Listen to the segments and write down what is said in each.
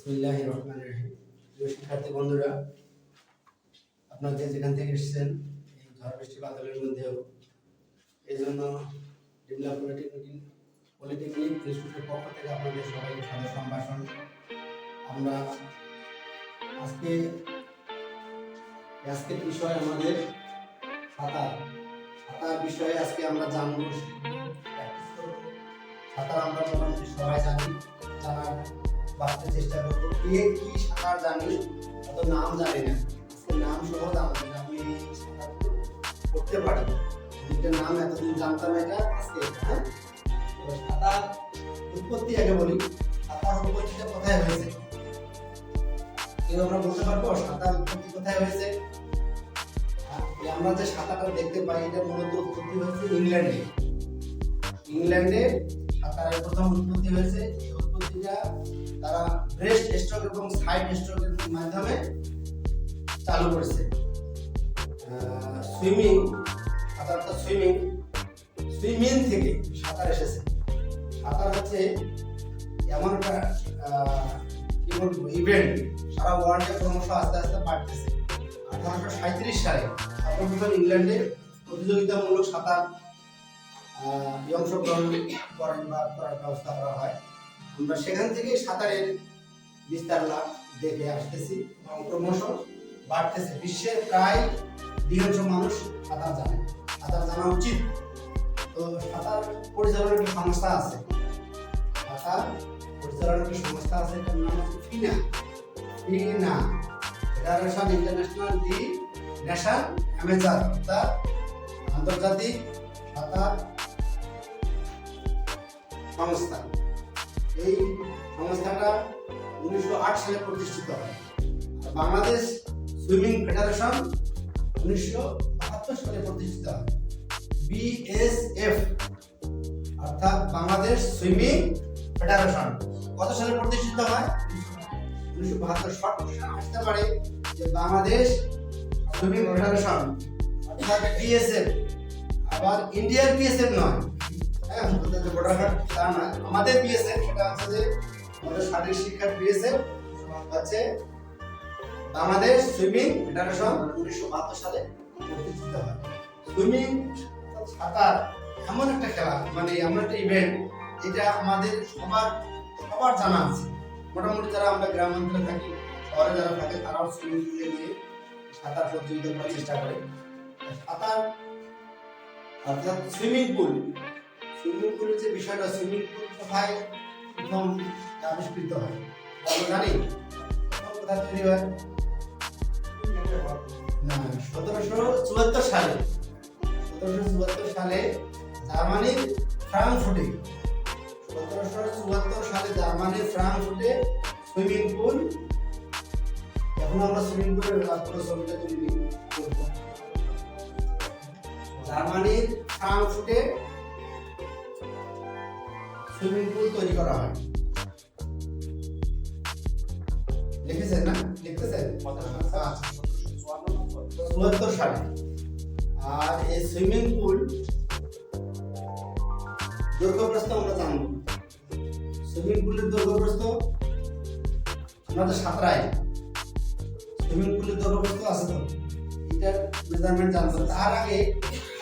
বিসমিল্লাহির রহমানির রহিম। প্রিয় শিক্ষার্থী বন্ধুরা, আপনারা যেখান থেকে এসেছেন এই ঝড় বৃষ্টি বাদলের মধ্যেও এই জন্য ডিমলা পলিটেকনিক ইনস্টিটিউটের পক্ষ থেকে আপনাদের সবাইকে সাদর সম্ভাষণ। আমরা আজকের বিষয় আমাদের সাঁতার বিষয়ে আজকে আমরা জানবো, প্র্যাকটিস করব। সাঁতার আমরা মোটামুটি সবাই জানি, জানার বাঁচতে চেষ্টা করবো। কে কি সাঁতার জানি, অত নাম জানি না, আজকে নাম সহ জানবো। আমি সাঁতার করতে পারি, এটা নাম এতদিন জানতাম, এটা আজকে সাঁতার উৎপত্তি আগে বলি। সাঁতার উৎপত্তিটা কোথায় হয়েছে? কেউ আমরা বলতে পারবো সাঁতার উৎপত্তি কোথায় হয়েছে? আমরা যে সাঁতারটা দেখতে পাই এটা মূলত উৎপত্তি হয়েছে ইংল্যান্ডে সাঁতারের প্রথম উৎপত্তি হয়েছে। এই উৎপত্তিটা তারা ব্রেস্ট স্ট্রোক এবং সাইড স্ট্রোকের মাধ্যমে চালু করেছে। সাঁতারটা সুইমিং থেকে সাঁতার এসেছে। সাঁতার হচ্ছে এমন একটা কি বলবো ইভেন্ট, সারা ওয়ার্ল্ডে ক্রমশ আস্তে আস্তে বাড়তেছে। 1837 সালে সর্বপ্রথম ইংল্যান্ডে প্রতিযোগিতামূলক সাঁতার অংশগ্রহণ করেন বা করার ব্যবস্থা করা হয়। আমরা সেখান থেকে সাঁতারের বিস্তার লাভ দেখে আসতেছি এবং ক্রমশ বাড়তেছে। বিশ্বের প্রায় অধিকাংশ মানুষ সাঁতার জানা উচিত। তো সাঁতার পরিচালনার একটা সংস্থা আছে, এটার নাম হচ্ছে FINA federation international the national amateur, অর্থাৎ আন্তর্জাতিক সাঁতার সংস্থা। এই সংস্থাটা 1908 সালে প্রতিষ্ঠিত হয়। বাংলাদেশ সুইমিং ফেডারেশন 1972 সালে প্রতিষ্ঠিত হয়। BSF অর্থাৎ বাংলাদেশ সুইমিং ফেডারেশন কত সালে প্রতিষ্ঠিত হয়? 1972 শর্ট আসতে পারে যে বাংলাদেশ সুইমিং ফেডারেশন অর্থাৎ BSF, আবার ইন্ডিয়ার BSF নয়, আমাদের BSF সেটা হচ্ছে যে আমাদের শারীরিক শিক্ষার BSF হচ্ছে বাংলাদেশ সুইমিং ফেডারেশন 1972 সালে প্রতিষ্ঠিত হয়। সুইমিং সাঁতার এমন একটা খেলা, মানে এমন একটা ইভেন্ট, এটা আমাদের সবার জানা আছে। মোটামুটি যারা আমরা গ্রাম অঞ্চলে থাকি, শহরে যারা থাকে, তারাও সুইমিং পুলে গিয়ে সাঁতার প্রতিযোগিতা করার চেষ্টা করে। সাঁতার অর্থাৎ সুইমিং পুলের যে বিষয়টা, সুইমিং পুল কোথায় প্রথম আবিষ্কৃত হয় আমরা জানি? কোথায় তৈরি হয়? 1774 সালে জার্মানির ফ্রাঙ্কফুর্টে সুইমিং পুল। এখন আমরা সুইমিং পুলের ছবিটা তুলি। জার্মানির ফ্রাঙ্কফুর্টে সুইমিং পুল তৈরি করা হয়। লিখেছেন না? লিখতেছেন? 74 সালে। আর এই সুইমিং পুল দৈর্ঘ্যপ্রস্থ আমরা জানবো। সুইমিং পুলের দৈর্ঘ্যপ্রস্থ আমাদের সাঁতরাই সুইমিং পুলের দৈর্ঘ্যপ্রস্থ আছে, তো এটার মেজারমেন্ট জানবো। তার আগে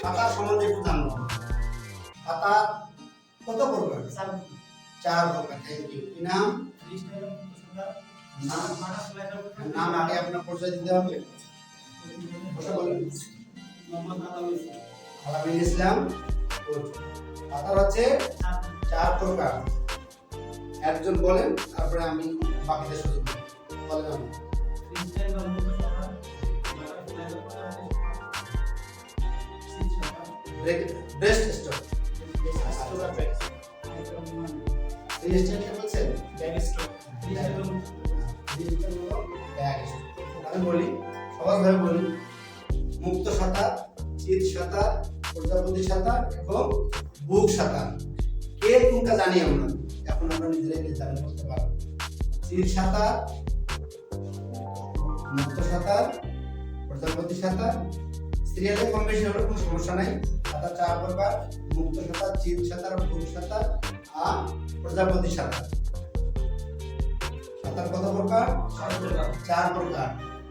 সাঁতার সম্বন্ধে একটু জানবো। সাঁতার কত প্রকার? 4 প্রকার। Thank you. কি নাম? নাম আগে আপনার পরিচয় দিতে হবে। আলামিন ইসলাম। সাঁতার হচ্ছে 4 প্রকার। একজন বলেন, তারপরে আমি বাকিদের সুযোগ দেব। বলেন আপনি। ব্রেস্ট স্ট্রোক, আমি বলি, সহজভাবে বলি। মুক্ত সাঁতার, চিত সাঁতার, প্রজাপতি সাঁতার এবং বুক সাঁতার। কে কোনটা জানি আমরা, এখন আমরা নিজেরাই নির্ধারণ করতে পারবো। চিত সাঁতার, মুক্ত সাঁতার, প্রজাপতি সাঁতার, সিরিয়ালে কম বেশি হলে কোনো সমস্যা নাই। সাঁতার 4 প্রকার: মুক্ত সাঁতার, চিত সাঁতার, বুক সাঁতার আর প্রজাপতি সাঁতার। সাঁতার কত প্রকার? 4 প্রকার।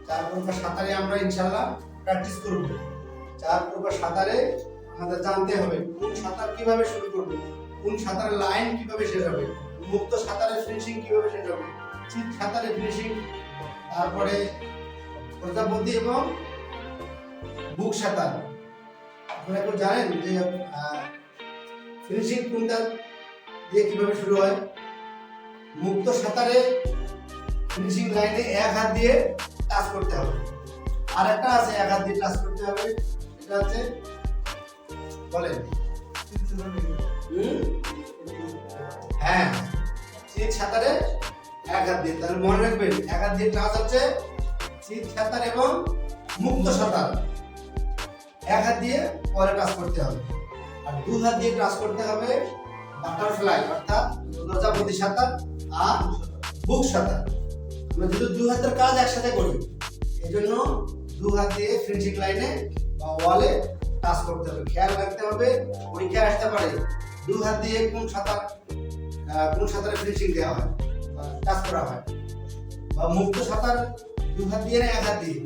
4 প্রকার সাঁতারে আমরা ইনশাআল্লাহ প্র্যাকটিস করব। 4 প্রকার সাঁতারে আমাদের জানতে হবে কোন সাঁতার কিভাবে শুরু করব, কোন সাঁতারের লাইন কিভাবে শেষ হবে, মুক্ত সাঁতারের ফিনিশিং কিভাবে শেষ হবে, চিত সাঁতারের ফিনিশিং, তারপরে প্রজাপতি এবং বুক সাঁতার। আপনারা কেউ জানেন যে ফিনিশিং কোনটা দিয়ে কিভাবে শুরু হয়? মুক্ত সাঁতারে ফিনিশিং লাইনে এক হাত দিয়ে টাচ করতে হবে, আর একটা আছে এক হাত দিয়ে টাচ করতে হবে, এটা হচ্ছে বলেন হ্যাঁ চিত সাঁতারে এক হাত দিয়ে, তাহলে মনে রাখবেন এক হাত দিয়ে টাচ হচ্ছে চিত সাঁতার এবং মুক্ত সাঁতার, এক হাত দিয়ে পরে টাচ করতে হবে, আর 2 হাত দিয়ে টাচ করতে হবে বাটারফ্লাই অর্থাৎ প্রজাপতি সাঁতার আর বুক সাঁতার। আমরা যদি 2 হাতের কাজ একসাথে করি, এজন্য 2 হাত দিয়ে ফিনিশিং লাইনে বা ওয়ালে টাচ করতে হবে। খেয়াল রাখতে হবে পরীক্ষায় আসতে পারে 2 হাত দিয়ে কোন সাঁতারে ফিনিশিং দেওয়া হয় টাচ করা হয়, বা মুক্ত সাঁতার 2 হাত দিয়ে না 1 হাত দিয়ে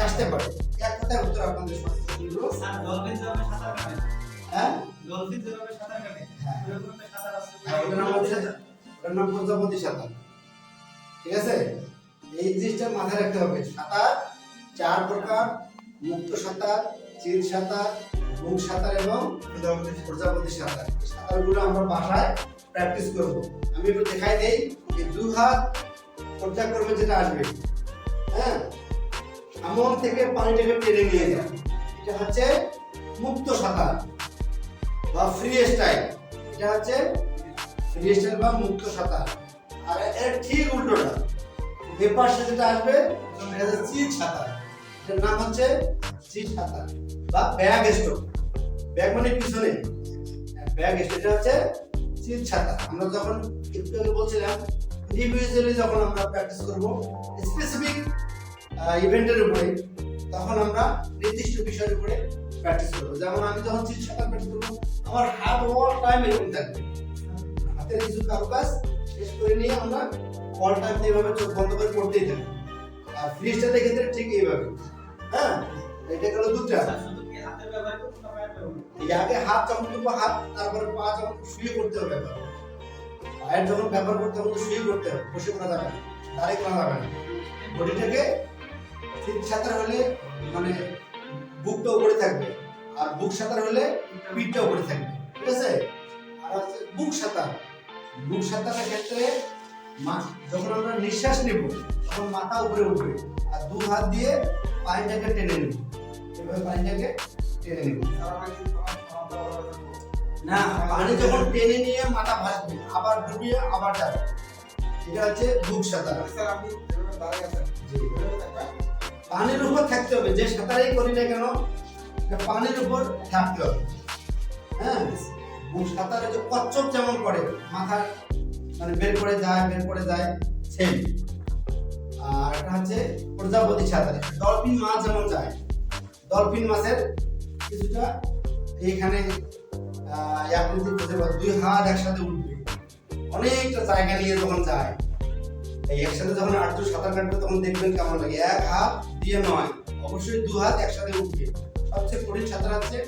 আসতে পারে। এক কথায় উত্তর আপনাদের সঠিক স্যার ডলফিন যেভাবে সাঁতার কাটে, হ্যাঁ ডলফিন যেভাবে সাঁতার কাটে হ্যাঁ এরকম একটা সাঁতার আছে। ওটার নাম প্রজাপতি সাঁতার। ঠিক আছে, এই জিনিসটা মাথায় রাখতে হবে। সাঁতার 4 প্রকার: মুক্ত সাঁতার, চিত সাঁতার, বুক সাঁতার এবং প্রজাপতি সাঁতার। এই সাঁতারগুলো আমরা বাসায় প্র্যাকটিস করব। আমি একটু দেখাই দেই যে 2 হাত পর্যায়ক্রমে যেটা আসবে, হ্যাঁ সামন থেকে পানিটাকে টেনে নিয়ে যায়, এটা হচ্ছে মুক্ত সাঁতার বা ফ্রি স্টাইল। এটা হচ্ছে ফ্রি স্টাইল বা মুক্ত সাঁতার। আর এর ঠিক উল্টোটা এ পাশে যেটা আসবে এটা হচ্ছে চিত সাঁতার। এটার নাম হচ্ছে চিত সাঁতার বা ব্যাক স্ট্রোক। ব্যাক মানে পিছনে, ব্যাক স্ট্রোক এটা হচ্ছে চিত সাঁতার। আমরা যখন একটু আগে বলছিলাম ইন্ডিভিজুয়ালি যখন আমরা প্র্যাকটিস করব স্পেসিফিক ইভেন্টের উপরে, তখন আমরা নির্দিষ্ট বিষয়ের উপরে প্র্যাকটিস করব। যেমন আমি যখন চিত সাঁতার প্র্যাকটিস করব, আমার হাত অল টাইম এরকম থাকবে, হাতের কিছু কারুকাজ শেষ করে নিয়ে আমরা অল টাইম এইভাবে চোখ বন্ধ করে পড়তেই থাকবো। আর ফ্রি স্টাইলের ক্ষেত্রে ঠিক এইভাবে, হ্যাঁ এটা গেল দুটা। স্যার শুধু কি হাতের ব্যবহার করতে হবে না পায়ের ব্যবহার? এই আগে হাত যখন করবো হাত, তারপরে পা যখন শুয়ে করতে হবে, পায়ের যখন ব্যবহার করতে হবে শুয়ে করতে হবে, বসে করা যাবে না, দাঁড়িয়ে করা যাবে না। বডিটাকে চিত সাঁতার হলে মানে বুকটা উপরে থাকবে, আর বুক সাঁতার হলে পিঠটা উপরে থাকবে। ঠিক আছে, আর হচ্ছে বুক সাঁতার। বুক সাঁতারের ক্ষেত্রে যখন আমরা নিঃশ্বাস নেব তখন মাথা উপরে উঠবে, আর 2 হাত দিয়ে পানিটাকে টেনে নেব, এভাবে পানিটাকে টেনে নেব। না, পানি যখন টেনে নিয়ে মাথা ভাসবে, আবার ডুবিয়ে আবার যাবে, এটা হচ্ছে বুক সাঁতার। স্যার আপনি যেভাবে দাঁড়িয়ে আছেন এভাবে থাকবেন, পানির উপর থাকতে হবে, যে সাঁতারই করি না কেন এটা পানির উপর থাকতে হবে। হ্যাঁ, বুক সাঁতারে যে কচ্ছপ যেমন করে মাথা মানে বের করে যায় সেম। আর এটা হচ্ছে প্রজাপতি সাঁতার, ডলফিন মাছ যেমন যায়, ডলফিন মাছের কিছুটা এইখানে আকৃতি করতে পারে, 2 হাত একসাথে উঠবে, অনেকটা জায়গা নিয়ে যখন যায়, এই একসাথে যখন আটটু সাঁতার কাটবে তখন দেখবেন কেমন লাগে। 1 হাত দিয়ে নয়, অবশ্যই 2 হাত একসাথে উঠবে। সবচেয়ে কঠিন সাঁতার হচ্ছে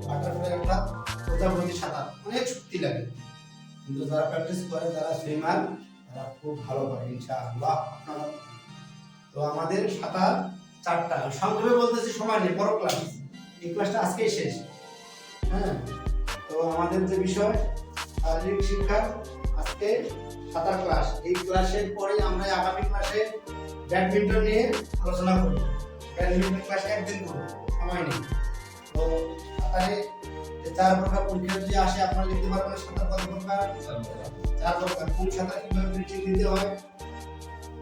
বাটারফ্লাই অর্থাৎ প্রজাপতি সাঁতার, অনেক শক্তি লাগে, কিন্তু যারা প্র্যাকটিস করে, যারা সুইমার, তারা খুব ভালো করে ইনশাআল্লাহ। তো আমাদের সাঁতার 4টা, সংক্ষেপে বলতেছি, সময় নেই, বড় ক্লাস, এই ক্লাসটা আজকেই শেষ। হ্যাঁ, তো আমাদের যে বিষয় শারীরিক শিক্ষা, আজকে সাঁতার ক্লাস, এই ক্লাসের পরে আমরা আগামী ক্লাসে ব্যাডমিন্টন নিয়ে আলোচনা করব। ব্যাডমিন্টন ক্লাসে একদিন করব, সময় নেই। তো সাঁতারে 4 প্রকার পরীক্ষা যদি আসে আপনারা লিখতে পারবেন সাঁতার কত প্রকার? 4 প্রকার। কোন সাঁতার কিভাবে ফিনিশিং দিতে হয়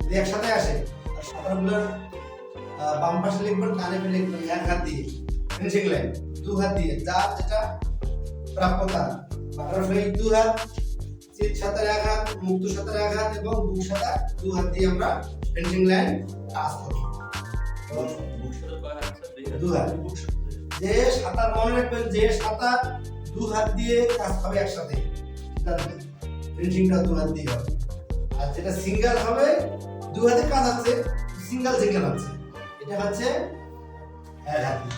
যদি একসাথে আসে, আর সাঁতারগুলোর বাম পাশে লিখবেন, ডানে পাশে লিখবেন 1 হাত দিয়ে ফিনিশিং লাইন, 2 হাত দিয়ে যার যেটা প্রাপ্যতা। বাটারফ্লাই 2 হাত, চিত সাঁতার 1 হাত, মুক্ত সাঁতার 1 হাত এবং বুক সাঁতার 2 হাত দিয়ে আমরা ফিনিশিং লাইন টাচ করি। বুক সাঁতার কয় হাত স্যার? 2 হাত। যে সাঁতার মনে রাখবেন, যে সাঁতার 2 হাত দিয়ে কাজ হবে একসাথে, ফিনিশিংটা 2 হাত দিয়ে হবে। আর যেটা সিঙ্গেল হবে দুই হাতে কাজ আছে, সিঙ্গেল সিঙ্গেল আছে, এটা হচ্ছে এক হাতে।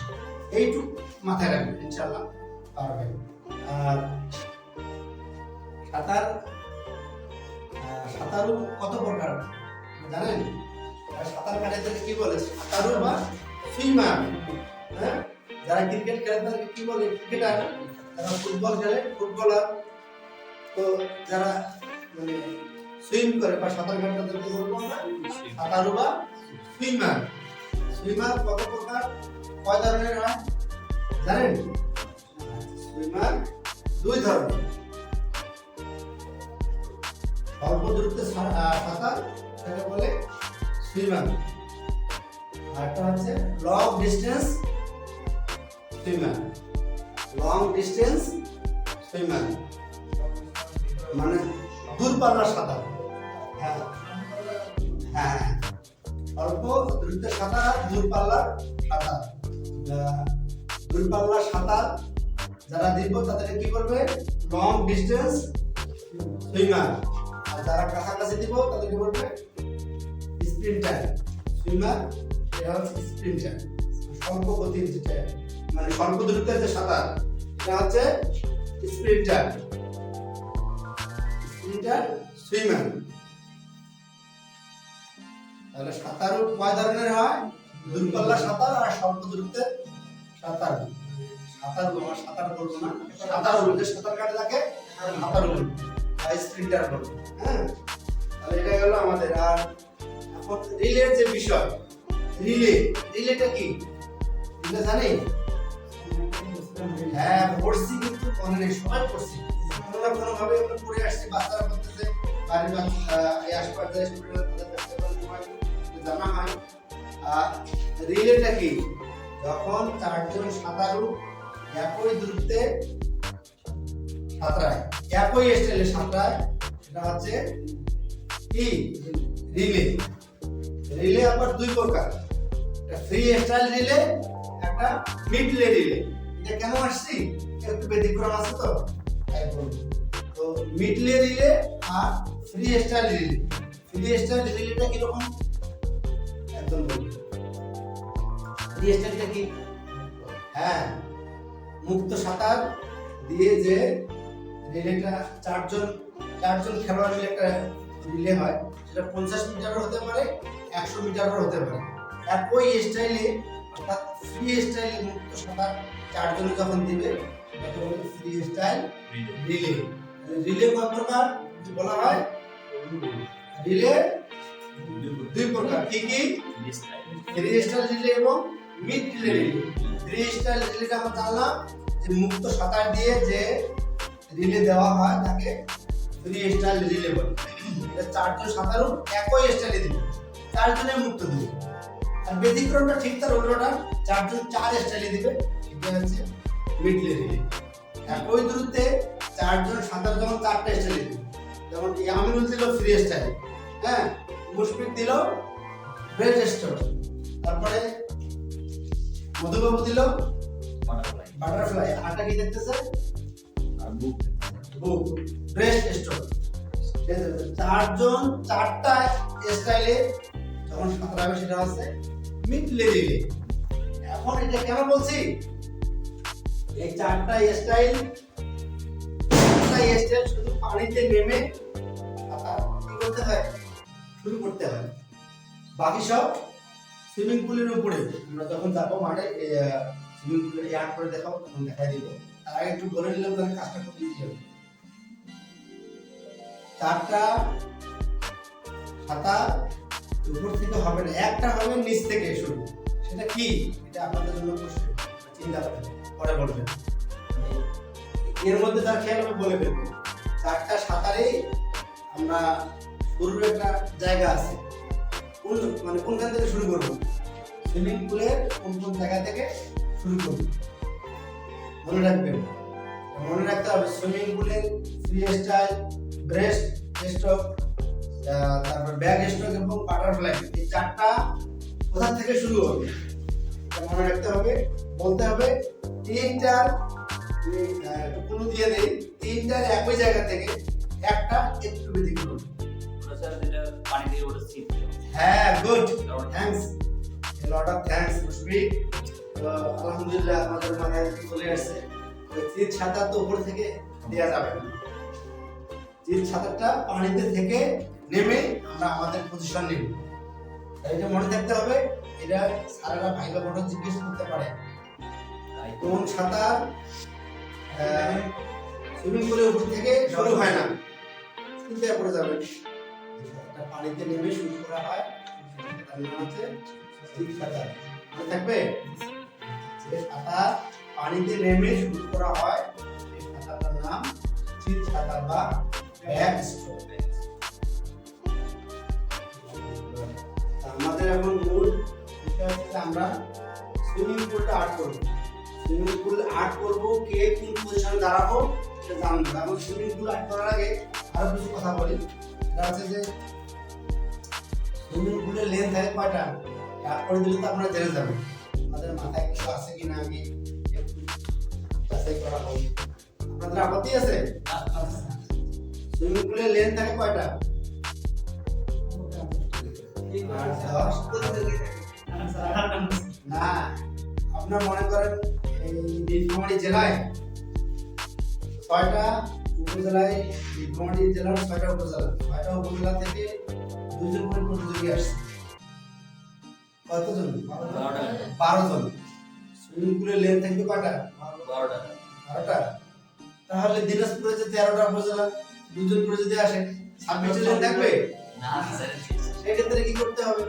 এইটুক মাথায় রাখবেন, ইনশাআল্লাহ পারবেন। আর সাঁতারু কত প্রকার জানেন? আর সাঁতার কাটাতে কি বলে? সাঁতারু বা সুইমার। হ্যাঁ, যারা ক্রিকেট খেলে তাদেরকে কি বলে? ক্রিকেটার। যারা ফুটবল খেলে ফুটবলার। তো যারা মানে সুইম করে বা সাঁতার কাটে তাদেরকে বলবো আমরা সাঁতারু বা সুইমার। সুইমার কত প্রকার, কয় ধরনের হয় জানেন? সুইমার দুই ধরনের। অল্প দূরত্বে সাঁতার, সেটাকে বলে সুইমার। আর একটা হচ্ছে long distance swimmer. Long distance swimmer মানে দূরপাল্লার সাঁতার। হ্যাঁ হ্যাঁ, অল্প দূরত্বে সাঁতার আর দূরপাল্লার সাঁতার। দূরপাল্লার সাঁতার যারা দিব তাদেরকে কি করবে? Long distance swimmer. আর যারা কাছাকাছি দিব তাদেরকে বলবে স্প্রিন্টার। সুইমার এটা হচ্ছে স্প্রিন্টার, স্বল্প গতির যেটা মানে স্বল্প দূরত্বের যে সাঁতার, এটা হচ্ছে স্প্রিন্টার। Sprinter swimmer. তাহলে সাঁতারু কয় ধরনের হয়? দূরপাল্লা সাঁতার আর স্বল্প দূরত্বের সাঁতার। সাঁতার আমার সাঁতার বলবো না, সাঁতার বলতে সাঁতার কাটে থাকে সাঁতার বলবো, স্প্রিন্টার বলবো। হ্যাঁ, তাহলে এটা গেল আমাদের। আর এখন রিলের যে বিষয়, রিলেটা কি রিলে জানি? হ্যাঁ পড়ছি, কিন্তু মনে নেই, সবাই পড়ছি কোনো না কোনো ভাবে আমরা পড়ে আসছি। বাচ্চারা করতেছে, বাড়ির এই আশপাশে জানা হয়। রিলেটা কি? যখন চারজন সাঁতারু একই দূরত্বে সাঁতরায়, একই স্টাইলে সাঁতরায়, সেটা হচ্ছে কি? রিলে। রিলে আবার দুই প্রকার, একটা ফ্রি স্টাইল রিলে, একটা মিডলে রিলে। এটা কেন আসছি? একটু ব্যতিক্রম আছে তো তাই বলবো। তো মিডলে রিলে আর freestyle relay. Freestyle রিলেটা কিরকম একদম বলবো। ফ্রি স্টাইলটা কি? হ্যাঁ, মুক্ত সাঁতার দিয়ে যে রিলেটা চারজন খেলোয়াড় মিলে একটা রিলে হয়, সেটা 50 মিটারও হতে পারে, 100 মিটারও হতে পারে। একই স্টাইলে, অর্থাৎ ফ্রি স্টাইলে মুক্ত সাঁতার চারজনে যখন দিবে সেটাকে বলে ফ্রি স্টাইল রিলে। রিলে কত প্রকার বলা হয়? রিলে দুই প্রকার। কি কি? ফ্রি স্টাইল রিলে এবং মিড রিলে। ফ্রি স্টাইল রিলেটা আমরা জানলাম যে মুক্ত সাঁতার দিয়ে যে রিলে দেওয়া হয় তাকে ফ্রি স্টাইল রিলে বলে। এটা চারজন সাঁতারু একই স্টাইলে দিবে, চারজনের মুক্ত দিবে। আর ব্যতিক্রমটা ঠিক তার উল্টোটা, চারজন চার স্টাইলে দিবে, এটা হচ্ছে মিডলে রিলে। একই দূরত্বে চারজন সাঁতার যখন চারটা স্টাইলে দিবে, যেমন আমিনুল দিল ফ্রি স্টাইল, হ্যাঁ, মুশফিক দিল ব্রেস্ট স্ট্রোক, তারপরে মধুবাবু দিল বাটারফ্লাই, আটা কি দেখতেছে? বুক ব্রেস্ট স্ট্রোক। চারজন চারটা স্টাইলে যখন সাঁতরাবে সেটা হচ্ছে মিডলে রিলে। এখন এটা কেন বলছি? এই চারটা স্টাইল শুধু পানিতে নেমে সাঁতার কি করতে হয়? শুরু করতে হয়। বাকি সব সুইমিং পুলের উপরে আমরা যখন যাবো মাঠে, সুইমিং পুলে ইয়ার করে দেখাবো, তখন দেখাই দিব। তার আগে একটু বলে নিলাম তাহলে কাজটা খুব ইজি হবে। চারটা সাঁতার উপর থেকে হবে না, একটা হবে নিচ থেকে শুরু। সেটা কি? এটা আপনাদের জন্য চিন্তা করেন, পরে বলবেন। এর মধ্যে তার খেয়াল হবে বলে ফেলবো। চারটা সাঁতারেই আমরা শুরুর একটা জায়গা আছে, কোনখান থেকে শুরু করবো? সুইমিং পুলের কোন জায়গা থেকে শুরু করবো মনে রাখবেন। মনে রাখতে হবে সুইমিং পুলের ফ্রি স্টাইল, ব্রেস্ট স্ট্রোক, তারপর ব্যাক স্ট্রোক এবং বাটারফ্লাই, এই চারটা কোথা থেকে শুরু হবে মনে রাখতে হবে। বলতে হবে তিনটার ক্লু দিয়ে দেই, তিনটার একই জায়গা থেকে একটা একটু ব্যতিক্রম। স্যার যেটা পানি দিয়ে ওটা সিট হ্যাঁ, good, thanks, A lot of thanks Mushfiq. তো আলহামদুলিল্লাহ আমাদের মাথায় চলে আসছে ওই চিত সাঁতার তো উপর থেকে দেওয়া যাবে না। চিত সাঁতারটা পানিতে থেকে নেমে আমরা আমাদের পজিশন নিব। এটা মনে থাকতে হবে। এটা সারারা ভাইবা ফটো জিজ্ঞেস করতে পারে কোন সাঁতার সুইমিং পুলের উপর থেকে শুরু হয় না, চিন্তা করে যাবে। সাঁতারটা পানিতে নেমে শুরু করা হয়, তার নাম হচ্ছে চিত সাঁতার। মনে থাকবে যে সাঁতার পানিতে নেমে শুরু করা হয় সেই সাঁতারটার নাম চিত সাঁতার বা ব্যাক স্ট্রোক। আমাদের এখন মূল বিষয় হচ্ছে আমরা সুইমিং পুলটা আর্ট করব। সুইমিং পুল আর্ট করব, কে কোন পজিশনে দাঁড়াবো সেটা জানবো। এবং সুইমিং পুল আর্ট করার আগে আরো কিছু কথা বলি। সেটা হচ্ছে যে সুইমিং পুলের লেন্থ থাকে কয়টা, আর্ট করে দিলে তো আপনারা জেনে যাবেন। আমাদের মাথায় কিছু আছে কিনা আগে একটু যাচাই করা হবে। আপনাদের আপত্তি আছে? সুইমিং পুলের লেন্থ থাকে কয়টা? 10 না, আপনার মনে করেন এই নীলফামারী জেলায় 6টা উপজেলায়, নীলফামারী জেলার 6টা উপজেলা, 6টা উপজেলা থেকে 2 জন করে প্রতিযোগী আসছে। কতজন? 12 জন। সুইমিং পুলের লেন্থ থাকবে কয়টা? 12টা। তাহলে দিনাজপুরে যে 13টা উপজেলা, 2 জন করে যদি আসে 26 জন লেন্থ থাকবে না স্যার। সেক্ষেত্রে কি করতে হবে?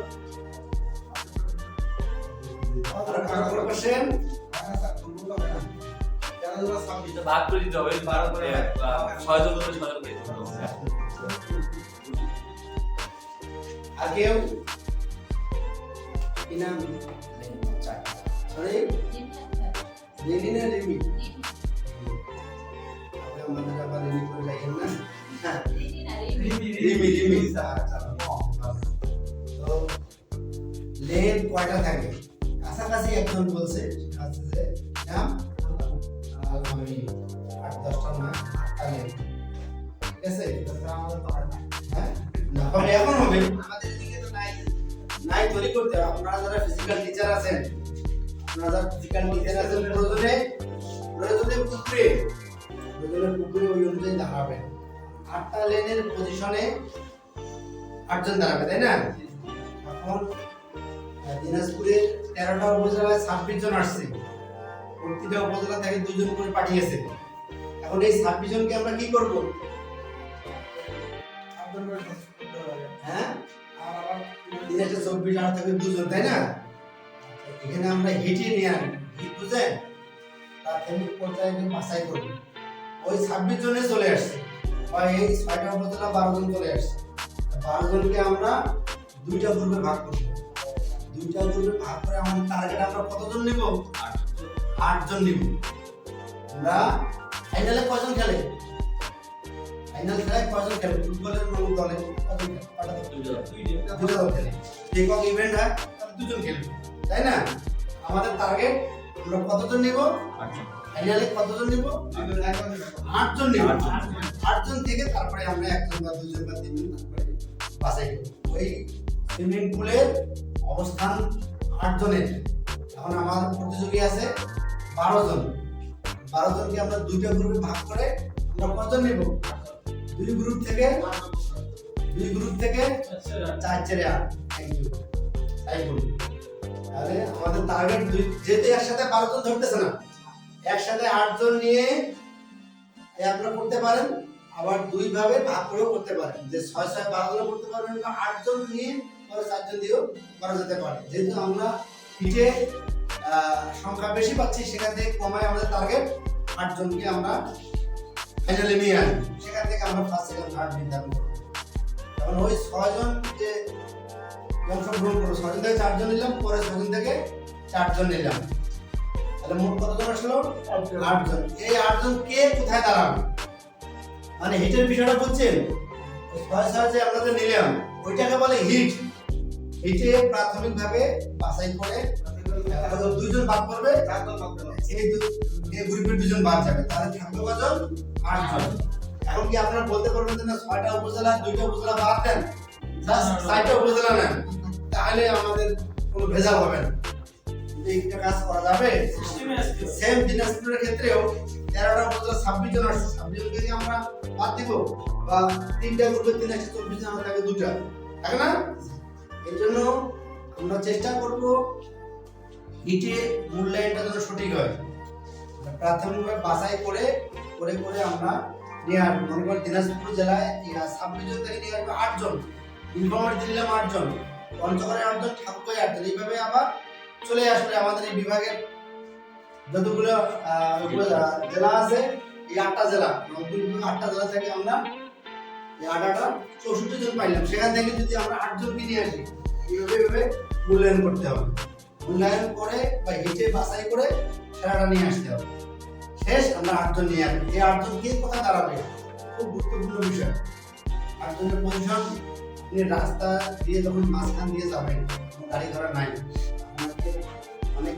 ভাগ করে দিতে হবে 12 করে 6 জন করে 6 জন দিতে হবে। আর কেউ কি নাম? সরি, রিমি না রিমি? আমাদের আবার রিমি করে রাখেন না? হ্যাঁ, রিমি রিমি। তো লেন কয়টা থাকে? কাছাকাছি একজন বলছে সেটা হচ্ছে যে নাম আমি 8-10টা না 8টা লেন। ঠিক আছে? হ্যাঁ, না হবে, এখন হবে। আমাদের দিকে তো নাই, নাই তৈরি করতে। আপনারা যারা ফিজিক্যাল টিচার আছেন, আপনারা যারা ফিজিক্যাল টিচার আছেন, প্রয়োজনে পুকুরে ওই অনুযায়ী দাঁড়াবেন। 8টা লেনের পজিশনে 8 জন দাঁড়াবে, তাই না? এখন দিনাজপুরে 13টা উপজেলায় 26 জন আসছে, প্রতিটা উপজেলা থেকে 2 জন করে পাঠিয়েছে। এখন এই 26 জনকে আমরা কি করব? হ্যাঁ, 24 আর থেকে 2 জন, তাই না? এখানে আমরা হিটে নিয়ে আনি, হিট বুঝেন, প্রাথমিক পর্যায়ে বাছাই করব। ওই 26 জনে চলে আসছে, এই 6টা উপজেলা 12 জন চলে আসছে। 12 জনকে আমরা 2টা গ্রুপে ভাগ করব। 2টা গ্রুপে ভাগ করে আমাদের টার্গেট আমরা কতজন নিব? 8 জন নিব। আমরা ফাইনালে কয়জন খেলে? ফাইনাল খেলায় কয়জন খেলে? ফুটবলের দলে কয়জন খেলে? 2টা দল খেলে। একক ইভেন্ট হয় তাহলে 2 জন খেলবে, তাই না? আমাদের টার্গেট আমরা কতজন নিব? 8 জন। ফাইনালে কতজন নিব? 8 জন নিব। 8 জন থেকে তারপরে আমরা 1 জন বা 2 জন বা 3 জন তারপরে বাছাই করব। ওই সুইমিং পুলের অবস্থান 8 জনের। এখন আমাদের প্রতিযোগী আছে 12 জন। 12 জনকে আমরা 2টা গ্রুপে ভাগ করে আমরা কতজন নিব? 2 গ্রুপ থেকে 4-4-8। Thank you. তাই বলুন। তাহলে আমাদের টার্গেট যেতে একসাথে 12 জন ধরতেছে না, একসাথে 8 জন নিয়ে আপনারা করতে পারেন। আবার 2 ভাবে ভাগ করেও করতে পারেন, যে 6-6-12 জন করতে পারবেন, বা 8 জন নিয়ে পরে 4 জন দিয়েও করা যেতে পারে। যেহেতু আমরা পিঠে সংখ্যা বেশি পাচ্ছি, সেখান থেকে কমায় আমাদের টার্গেট 8 জনকে আমরা ফাইনালে নিয়ে আনি। সেখান থেকে আমরা ফার্স্ট সেকেন্ড থার্ড নির্ধারণ করব। এখন ওই 6 জন যে অংশগ্রহণ করবো, 6 জন থেকে 4 জন নিলাম, পরে 6 জন থেকে 4 জন নিলাম, তাহলে মোট কতজন আসলো? 8 জন। এই 8 জন কে কোথায় দাঁড়াবে? মানে হিটের বিষয়টা বুঝছেন? 6 যে আমরা যে নিলাম ওইটাকে বলে হিট। হিটে প্রাথমিকভাবে বাছাই করে 2 জন বাদ করবে, এই গ্রুপের 2 জন বাদ যাবে, তাহলে থাকবে কতজন? 8 জন। এখন কি আপনারা বলতে পারবেন যে না 6টা উপজেলা 2টা উপজেলা বাদ দেন? জাস্ট সাইটটা উপজেলা নেন, তাহলে আমাদের কোনো ভেজাল হবে না। এইটা কাজ করা যাবে। সিস্টেমে আসছে সেম দিনাজপুরের ক্ষেত্রেও 13টা উপজেলা 26 জন আসছে, 26 জনকে কি আমরা বাদ দিব? বা 3টা গ্রুপে 3 আসছে, 24 জন থাকে 2টা, থাকে না? এর জন্য আমরা চেষ্টা করব হিটে মূল্যায়নটা যেন সঠিক হয়। প্রাথমিকভাবে বাছাই করে করে করে আমরা নিয়ে আসবো। মনে করেন দিনাজপুর জেলায় 26 জন থেকে নিয়ে আসবো 8 জন, ইনফরমাল দিলাম 8 জন, পঞ্চগড়ে 8 জন, ঠাকুরগাঁয়ে 8 জন, এইভাবে আবার চলে আসবে আমাদের এই বিভাগের যতগুলো জেলা আছে, এই 8টা জেলা, রংপুর বিভাগ 8টা জেলা থেকে আমরা এই 8টা 64 জন পাইলাম। সেখান থেকে যদি আমরা 8 জনকে নিয়ে আসি, এইভাবে মূল্যায়ন করতে হবে। মূল্যায়ন করে বা হিটে বাছাই করে সেরাটা নিয়ে আসতে হবে। শেষ আমরা 8 জন নিয়ে আসবো। এই 8 জন কে কোথায় দাঁড়াবে, খুব গুরুত্বপূর্ণ বিষয়। 8 জনের পজিশন, আপনি রাস্তা দিয়ে যখন মাঝখান দিয়ে যাবেন, গাড়ি ঘোড়া নাই, আপনাকে অনেক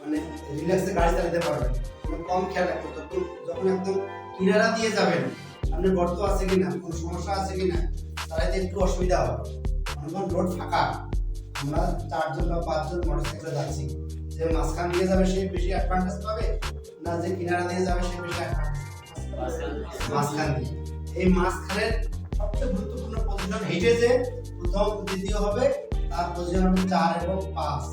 মানে রিল্যাক্সে গাড়ি চালাতে পারবেন, মানে কম খেয়াল রাখতে হবে। যখন একদম কিনারা দিয়ে যাবেন, আপনার গর্ত আছে কিনা, কোনো সমস্যা আছে কিনা, চালাতে একটু অসুবিধা হবে। যখন রোড ফাঁকা, আমরা 4 জন বা 5 জন মোটরসাইকেলে যাচ্ছি, যে মাঝখান দিয়ে যাবে সে বেশি অ্যাডভান্টেজ পাবে না যে কিনারা দিয়ে যাবে সে বেশি অ্যাডভান্টেজ? মাঝখান দিয়ে। এই মাঝখানের সবচেয়ে গুরুত্বপূর্ণ পজিশন হিটে যে প্রথম দ্বিতীয় হবে, তার পজিশন হবে 4 এবং 5।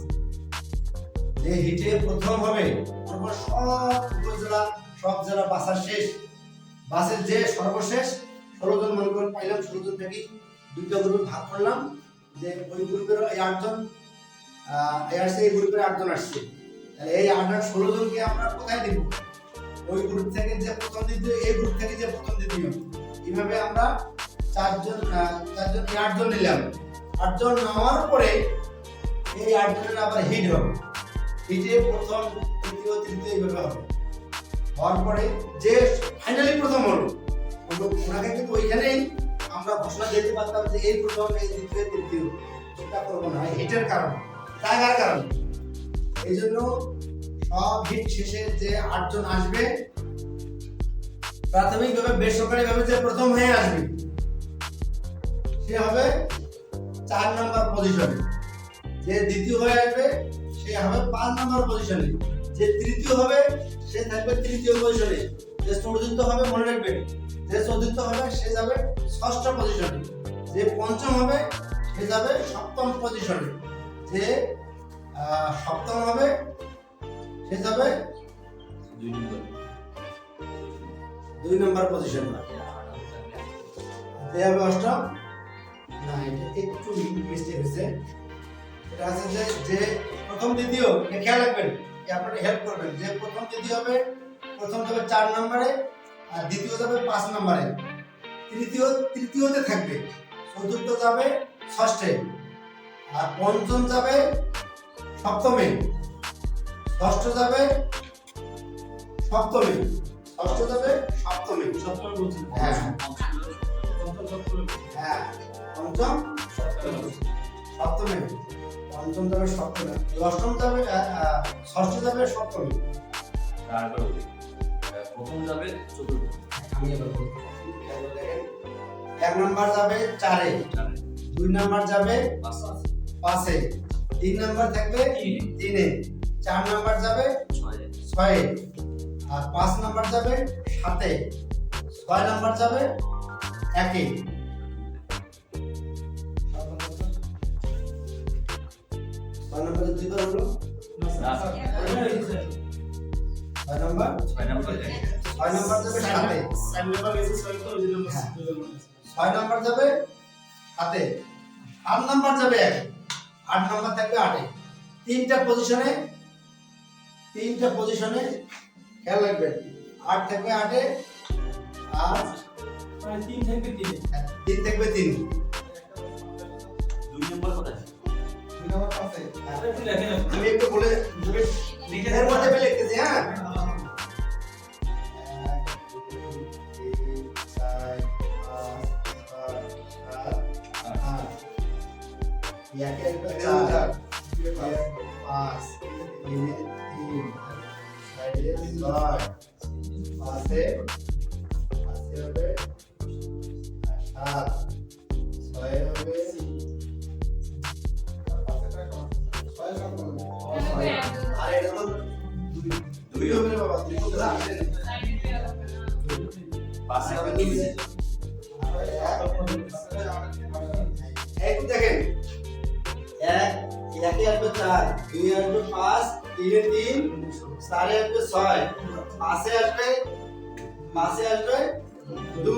যে হিটে প্রথম হবে, তারপর সব উপজেলা সব জেলা বাসার শেষ, বাসের যে সর্বশেষ 16 জন মনে করেন পাইলাম, 16 জন থেকে 2টা গ্রুপে ভাগ করলাম, যে ওই গ্রুপের এই 8 জন আসছে, এই গ্রুপের 8 জন আসছে, তাহলে এই 8 আর 16 জনকে আমরা কোথায় দিব? ওই গ্রুপ থেকে যে প্রথম দ্বিতীয়, এই গ্রুপ থেকে যে প্রথম দ্বিতীয়, এইভাবে আমরা 4 জন 8 জন নিলাম। 8 জন নেওয়ার পরে এই 8 জনের আবার হিট হবে, হিটে প্রথম দ্বিতীয় তৃতীয় এইভাবে হবে। হওয়ার পরে যে ফাইনালি প্রথম হলো, ওনাকে কিন্তু ওইখানেই আমরা ঘোষণা দিতে পারতাম যে এই প্রথম, এই দ্বিতীয় তৃতীয়, সেটা করবো না, হিটের কারণে, জায়গার কারণে। এই জন্য সব হিট শেষে যে 8 জন আসবে, প্রাথমিকভাবে বেসরকারিভাবে যে প্রথম হয়ে আসবে সে হবে 4 নম্বর পজিশনে, যে দ্বিতীয় হয়ে আসবে সে হবে 5 নম্বর পজিশনে, যে তৃতীয় হবে সে থাকবে 3য় পজিশনে, যে চতুর্থ হবে মনে রাখবেন, যে চতুর্থ হবে সে যাবে 6ষ্ঠ পজিশনে, যে পঞ্চম হবে সে যাবে 7ম পজিশনে, যে সপ্তম হবে সে যাবে 2 নম্বর পজিশনে, যে হবে 8ম। না, এটা একটু মিস্টেক হয়েছে। এটা আছে যে প্রথম দ্বিতীয়, এটা খেয়াল রাখবেন, আপনারা হেল্প করবেন, যে প্রথম দ্বিতীয় হবে, প্রথম যাবে 4 নম্বরে, আর দ্বিতীয় যাবে 5 নম্বরে, তৃতীয়তে থাকবে, চতুর্থ যাবে 6ষ্ঠে, আর পঞ্চম যাবে 7মে, ষষ্ঠ যাবে 7মে, ষষ্ঠ যাবে 7মে, সপ্তম বলছি হ্যাঁ সপ্তম হ্যাঁ, পঞ্চম 7মে, পঞ্চম যাবে 7মে, অষ্টম যাবে ষষ্ঠ যাবে 7মে, তারপরে প্রথম যাবে চতুর্থ, আমি এবার বলছি, 1 নাম্বার যাবে 4-এ, 2 নাম্বার যাবে 5-এ, 3 নাম্বার থাকবে 3-এ, 4 নাম্বার যাবে 6-এ, আর 5 নাম্বার যাবে 7-এ, 6 নাম্বার যাবে 1-এ। 6 নাম্বারে 2 বার হলো, 6 নাম্বার 6 নাম্বার যাবে 7-এ, 6 নাম্বার যাবে 7-এ, 8 নাম্বার যাবে 1-এ, 8 নাম্বার থাকবে 8-এ। 3টা পজিশনে খেয়াল রাখবেন, 8 থাকবে 8-এ, আর 3 থেকে 3 3 থাকবে 3। 2 নম্বর কোথায়? 2 নাম্বার পাশে। একটু লেখেন আমি একটু বলে লিখে এর মধ্যে আমি লিখতেছি, হ্যাঁ। 7 দুই হবে রে বাবা, দুই হবে না। পাশে হবে 2 এই দেখেন, এক একে আসবে 4, 2 আসবে 5, 3 এ 3, 4 এ আসবে 6, 5 এ আসবে 2,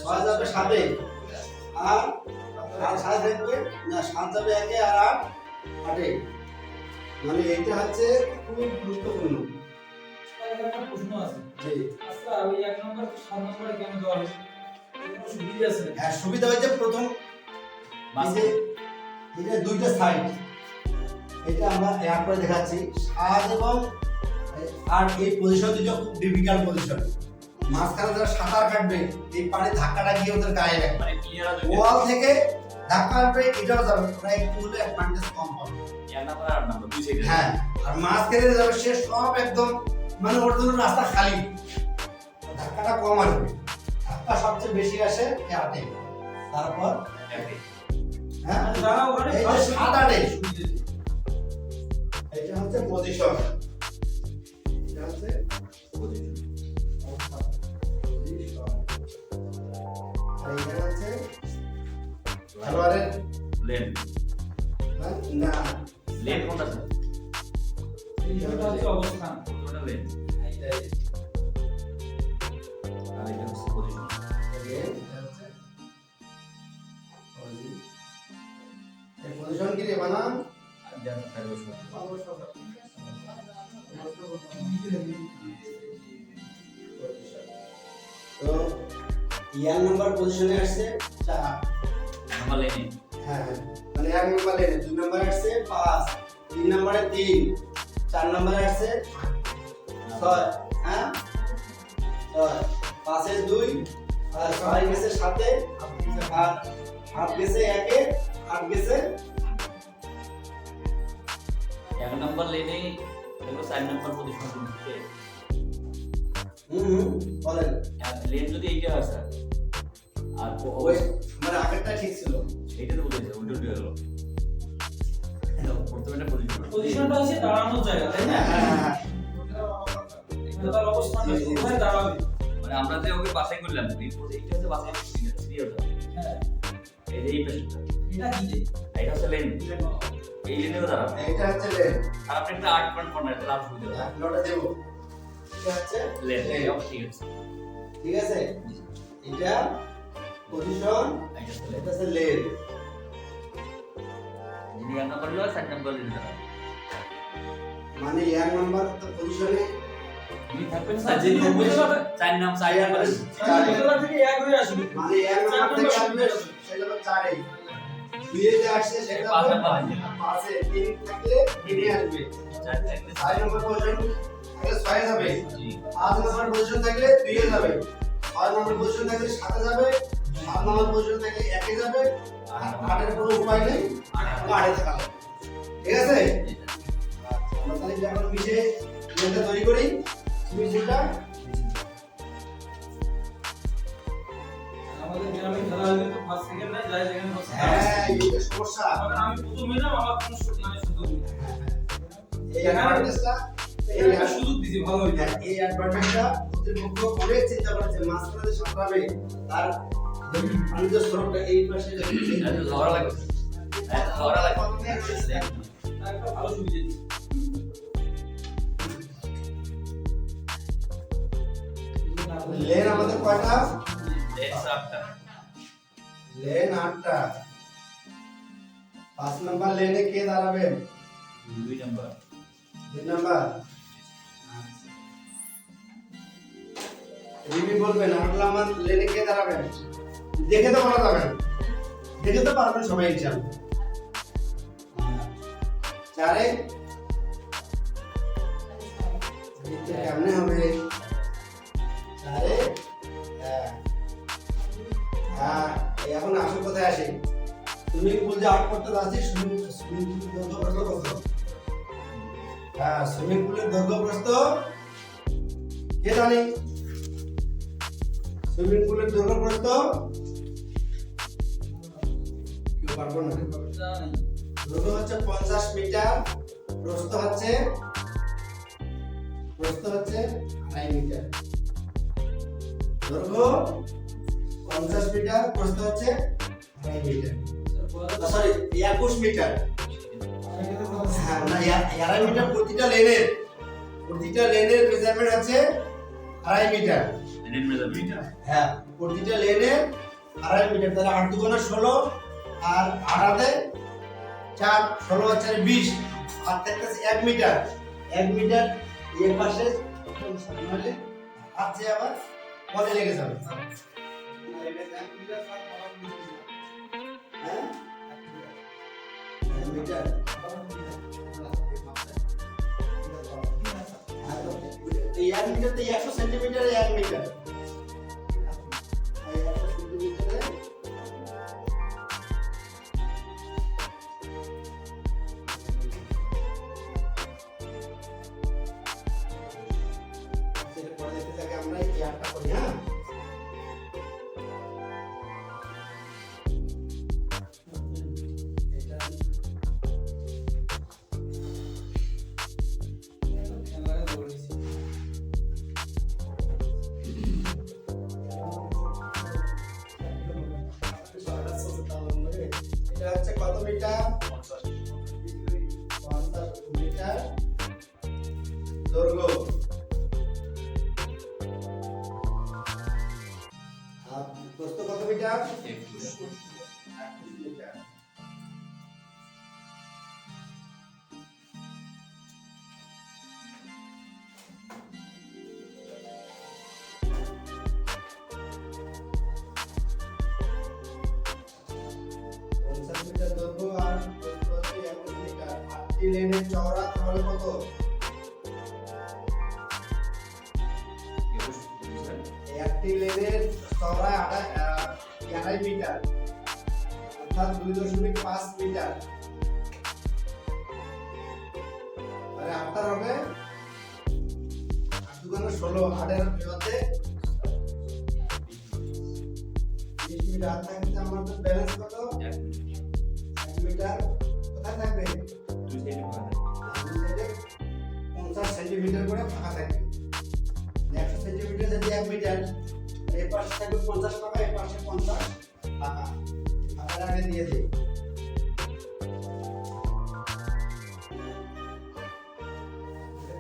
6 যাবে 7 এ, আর 7 থাকবে না, 7 যাবে 1 এ আর 8 এ। মানে এইটা হচ্ছে খুব গুরুত্বপূর্ণ। তাহলে একটা প্রশ্ন আছে। জি। আচ্ছা, ওই 1 নম্বর 7 নম্বরে কেন দেওয়া হয়েছে? কোনো সুবিধা আছে নাকি? হ্যাঁ, সুবিধা হয়েছে প্রথম মাঝে এই যে দুইটা সাইড, এটা আমরা এয়ার করে দেখাচ্ছি। 7 এবং 8 এই পজিশন দুটো খুব ডিফিকাল্ট পজিশন। মাঝখানে যারা সাঁতার কাটবে, এই পানি ধাক্কাটা গিয়ে ওদের গায়ে লাগবে, মানে ক্লিয়ার ওয়াল থেকে ধাক্কা আসবে, এটাও যাবে, ওরা একটু হলে অ্যাডভান্টেজ কম পাবে। 1 নাম্বার আর 8 নাম্বার 2 সাইডে। হ্যাঁ, আর মাঝখানে যাবে সে সব একদম, মানে ওর জন্য রাস্তা খালি, ধাক্কাটা কম আসবে। ধাক্কা সবচেয়ে বেশি আসে এয়ারটে, তারপর হ্যাঁ মানে যারা ওখানে এই যে ফার্স্ট 7 8 সুবিধা। এটা হচ্ছে পজিশন, এটা হচ্ছে পজিশন, আর এটা হচ্ছে খেলোয়াড়ের লেন না, লেন কোনটা স্যার? এইটা হচ্ছে অবস্থান। কোনটা লেন? এইটাই আর এটা হচ্ছে পজিশন। এই পজিশন কি রে বানান? আর জানা থাকবে সব। তো ইয়ার নাম্বার পজিশনে আসছে 4, নাম্বার লেনে হ্যাঁ মানে 1 নাম্বার লেনে, 2 নাম্বার আসছে 5, 3 নাম্বারে 3, 4 নাম্বারে আসছে 6, হ্যাঁ 6, 5 এ 2, আর 6 গেছে 7 এ, আর 8 গেছে 1 এ, 8 গেছে 1 নাম্বার লেনে দেখো 4 নাম্বার পজিশন দিচ্ছে। বলেন। লেন যদি এইটা হয় স্যার, আর ওই মানে আগেরটা ঠিক ছিল। এইটা তো বলেছে উল্টো উল্টো গেল। প্রথমে পজিশন পজিশনটা হচ্ছে দাঁড়ানোর জায়গা, তাই না? হ্যাঁ, এটা তার অবস্থানটা কোথায় দাঁড়াবে? মানে আমরা যে ওকে বাছাই করলাম, এইটা হচ্ছে বাছাই সিরিয়ালটা। হ্যাঁ, এই যে এই পেশটা, এটা কি যে? এটা হচ্ছে লেন। এই লেনেও দাঁড়াবে। এইটা হচ্ছে লেন, আর আপনি একটা 8 পয়েন্ট কর্নার এটা লাভ সুবিধা হবে। নোটা দেব। এটা হচ্ছে লেন লেন, এটাও ঠিক আছে। ঠিক আছে। এটা পজিশন, এটা হচ্ছে লেন। এটা হচ্ছে লেন। যিনি 1 নাম্বার হলো 4 নাম্বার লেনে দাঁড়াবে। মানে 1 নাম্বার তো পজিশনে যিনি থাকবেন স্যার, স্যার যিনি যিনি থাকবেন, 4 নাম্বার চার থেকে 1 হয়ে আসবে। মানে 1 নাম্বার থেকে আসবে সেটা হলো 4 এ, 2 এ যে আসছে সেটা পাঁচ হলো নাম্বার আসবে। 5 এ, 3 থাকলে 3 এ আসবে। 4 নম্বর পজিশন থাকলে 6 এ যাবে, 5 নম্বর পজিশন থাকলে 2 এ যাবে, 6 নম্বর পজিশন থাকলে 7 এ যাবে, 7 নম্বর পজিশন থাকলে 1 এ যাবে, আর 8 এর কোনো উপায় নেই, 8 এ থাকা লাগবে। ঠিক আছে? আমরা তাহলে এখন মিশে লেনটা তৈরি করি। মিশিটা আমাদের গ্রামে খেলা হলে তো ফার্স্ট সেকেন্ড না যায়, যেখানে ফার্স্ট হ্যাঁ, এই যে সমস্যা। আমি প্রথম হইলাম, আমার কোনো সুযোগ নেই। এই অ্যাডভান্টেজটা এই একটা সুযোগ দিছি, ভালো হইছে। এই অ্যাডভান্টেজটা কর্তৃপক্ষ করে চিন্তা করেছে, মাঝখানে যে সাঁতরাবে তার আমি যে স্রোতটা এই পাশে এটা ধরা লাগবে। এটা ধরা লাগবে। আর একটা ভালো সুবিধা দিছি। লেন আমাদের কয়টা? লেন 7টা। লেন 8টা। 5 নাম্বার লেনে কে দাঁড়াবেন? 2 নাম্বার। 2 নাম্বার। রিমি বলবেন 8 নাম্বার লেনে কে দাঁড়াবেন? দেখে তো বলা যাবে না, দেখে তো পারবেন সবাই ইনশাআল্লাহ। 4 এ এটা কেমনে হবে? 4 এ হ্যাঁ, এখন আসল কথায় আসি। সুইমিং পুল যে আউট করতে যাচ্ছি, সুইমিং পুলের দৈর্ঘ্য প্রস্থ কত? হ্যাঁ, সুইমিং পুলের দৈর্ঘ্য প্রস্থ কে জানে? সুইমিং পুলের দৈর্ঘ্য প্রস্থ কেউ পারবো না। দৈর্ঘ্য হচ্ছে 50 মিটার, প্রস্থ হচ্ছে প্রস্থ হচ্ছে 2.5 মিটার, দৈর্ঘ্য 50 মিটার, প্রস্থ হচ্ছে 2.5 মিটার, সরি 21 মিটার। হ্যাঁ না 2.5 মিটার প্রতিটা লেনের মেজারমেন্ট হচ্ছে 2.5 মিটার। Net measurement. হ্যাঁ প্রতিটা লেনের 2.5 মিটার, তাহলে 8 দুগুণে 16 আর 8 হাতে 4, 16 হচ্ছে 20, আর থাকতেছে 1 মিটার। 1 মিটার এর পাশে সামনে আছে, আবার পরে লেগে যাবে। হ্যাঁ 1 মিটার এই 1 মিটারতে 100 সেন্টিমিটারে 1 মিটার। এই 100 সেন্টিমিটারে সেটা পরে দেখতে থাকি আমরা এই আটটা করি। হ্যাঁ এটা এটা হচ্ছে কত মিটার? 50 মিটার দৈর্ঘ্য। আর প্রস্থ কত মিটার? 21 মিটার। দৈর্ঘ্য আর প্রস্থ হচ্ছে 21 মিটার। 8টি লেনের চওড়া তাহলে কত? 1টি লেনের চওড়া 2.5 মিটার, অর্থাৎ 2.5 মিটার। তাহলে 8টার হবে 8 দুগুণে 16, 8 এর মধ্যে 20 মিটার। আর থাকতে আমাদের ব্যালেন্স কত? 1 মিটার। কোথায় থাকবে? দুই সাইডে 50 সেন্টিমিটার করে ফাঁকা থাকবে। 100 সেন্টিমিটার যদি 1 মিটার, এই পাশে থাকবে 50 ফাঁকা, এই পাশে 50 ফাঁকা। ফাঁকার আগে দিয়ে দিই।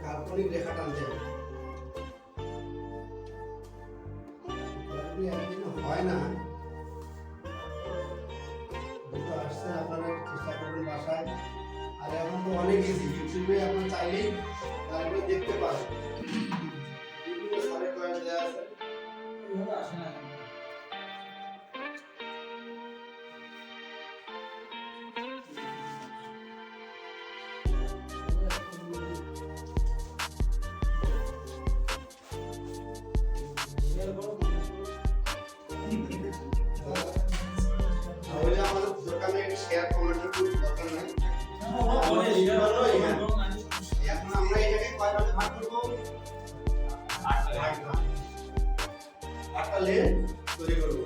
কাল্পনিক রেখা টানতে হবে। একদিন হয় না, দুটো আসছে, আপনারা চেষ্টা করবেন বাসায়। আর এখন তো অনেক ইজি, ইউটিউবে আপনারা চাইলেই তারপরে দেখতে পারেন। বিভিন্ন সারের কয়েন দেওয়া আছে। ওইভাবে আসে না কেন? তাহলে আমাদের দোকানে শেয়ার কমেন্টের কোনো দরকার নাই। এখন আমরা এটাকে কয় ভাগে ভাগ করব? 8টা লেন তৈরি করব।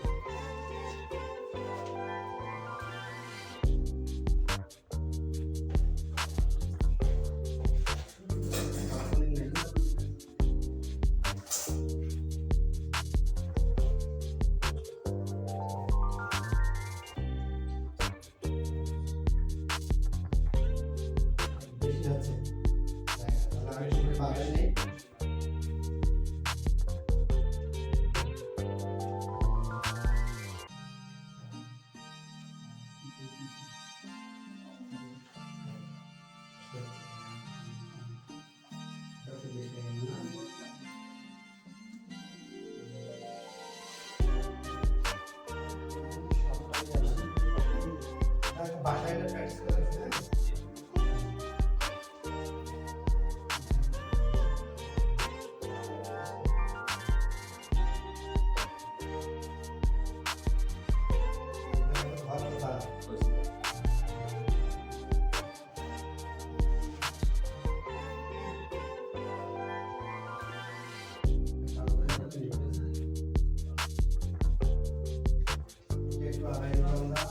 বেশি আছে, তাহলে আমি শুনে পাবে নেই। বাসায় প্র্যাকটিস করেছে। ভালো কথা। একটু আড়াই ঘন্টা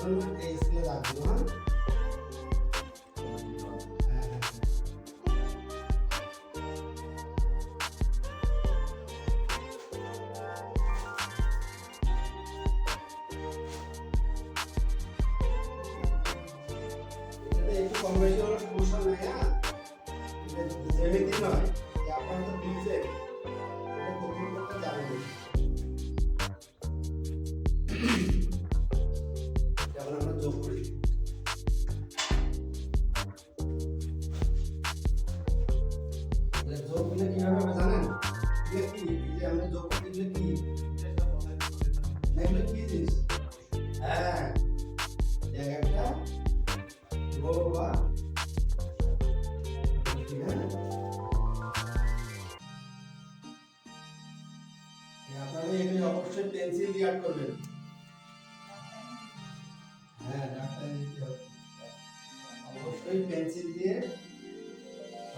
জন্য এই স্কুলে রাখবো। হ্যাঁ হ্যাঁ হ্যাঁ। এটাতে একটু কম বেশি হলে সমস্যা নেই। হ্যাঁ জ্যামিতি নয়, যে আপনারা তো বুঝছেন এটা কঠিন করতে জানেন না। যেমন আমরা যোগ করি, যোগ দিলে কিভাবে হবে জানেন? এগুলো কি, এই যে আমরা যোগ করি এগুলো কি, এগুলো কি জিনিস? হ্যাঁ এক একটা রো বা ঠিক আছে। আপনারা এখানে অবশ্যই পেন্সিল দিয়ে আর্ট করবেন। হ্যাঁ ডাক্তার দিতে হবে, অবশ্যই পেন্সিল দিয়ে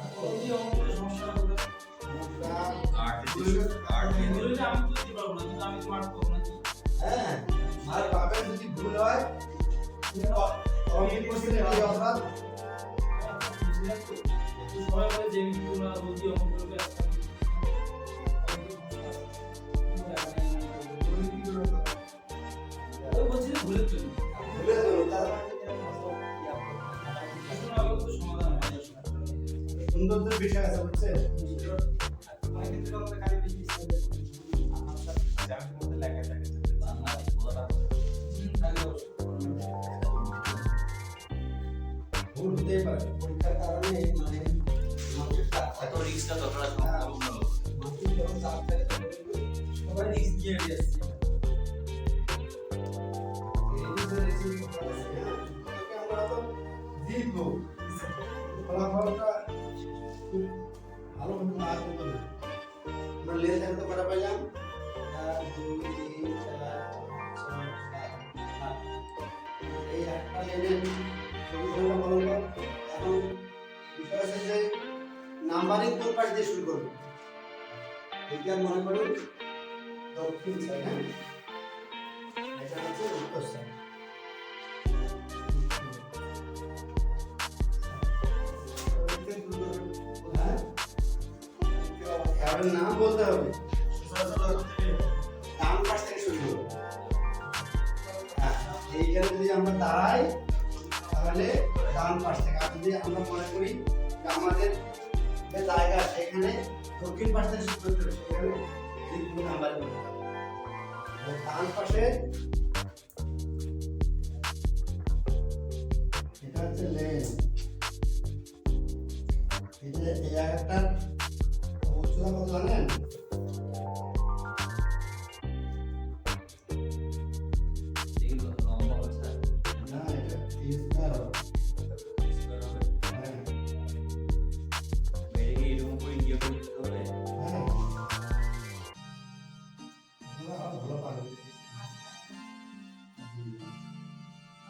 আর্ট কলম করবেন। দিয়ে অঙ্ক করে সমস্যা হবে। এগুলো যে আমি বুঝতে পারবো না, কিন্তু আমি তো মার্ক করবো না। হ্যাঁ আর বাপের যদি ভুল হয় কমিটি করছেন এই অপরাধ। সবাই বলে যে আমি তোমরা রোজই অঙ্ক করবে, ওই বলছি যে ভুলের জন্য। ভুলের জন্য তার এখন আগে তো সমাধান হয় না। সৌন্দর্যের বিষয় আছে বুঝছেন। অনেক ক্ষেত্রে বলতে খালি বেশি জ্যামিতির মধ্যে লেখা থাকে বাংলা পুরোটা তাহলে অবশ্যই। ভুল হতেই পারে পরীক্ষার কারণে, মানে মানুষের এত রিস্কটা ততটা সম্ভাবনা হলো মানুষের যখন চাপ থাকে তখন সবাই রিস্ক দিয়ে আসছে। আমরা তো জিতবো, ফলাফলটা খুব ভালো হতো না কিন্তু না। আমরা লেন থাকতে পারা পাইলাম 1 2 3 4 5 6 7 8। এই একটা লেনের সলিউশনটা বলুন তো। এখন বিষয় আছে যে নাম্বারিং কোন পাশ দিয়ে শুরু করব। এটা মনে করুন দক্ষিণ সাইড। হ্যাঁ এটা হচ্ছে উত্তর সাইড। হ্যাঁ এর নাম বলতে হবে, ডান পাশ থেকে শুরু করব। হ্যাঁ এইখানে যদি আমরা দাঁড়াই তাহলে ডান পাশ থেকে, আর যদি আমরা মনে করি যে আমাদের যে জায়গা সেখানে দক্ষিণ পাশ থেকে শুরু করতে হবে, সেখানে এই দুটো নাম্বার বলতে হবে। ডান পাশে এটা হচ্ছে লেন, এই যে এই একটা উচ্চতা কত জানেন? এগুলো লম্বা হচ্ছে না এটা এই স্কয়ার হবে। স্কয়ার হবে হ্যাঁ মেরে এরকম করে ইয়ে করে দিতে হবে হ্যাঁ ভালো ভালো পারবে।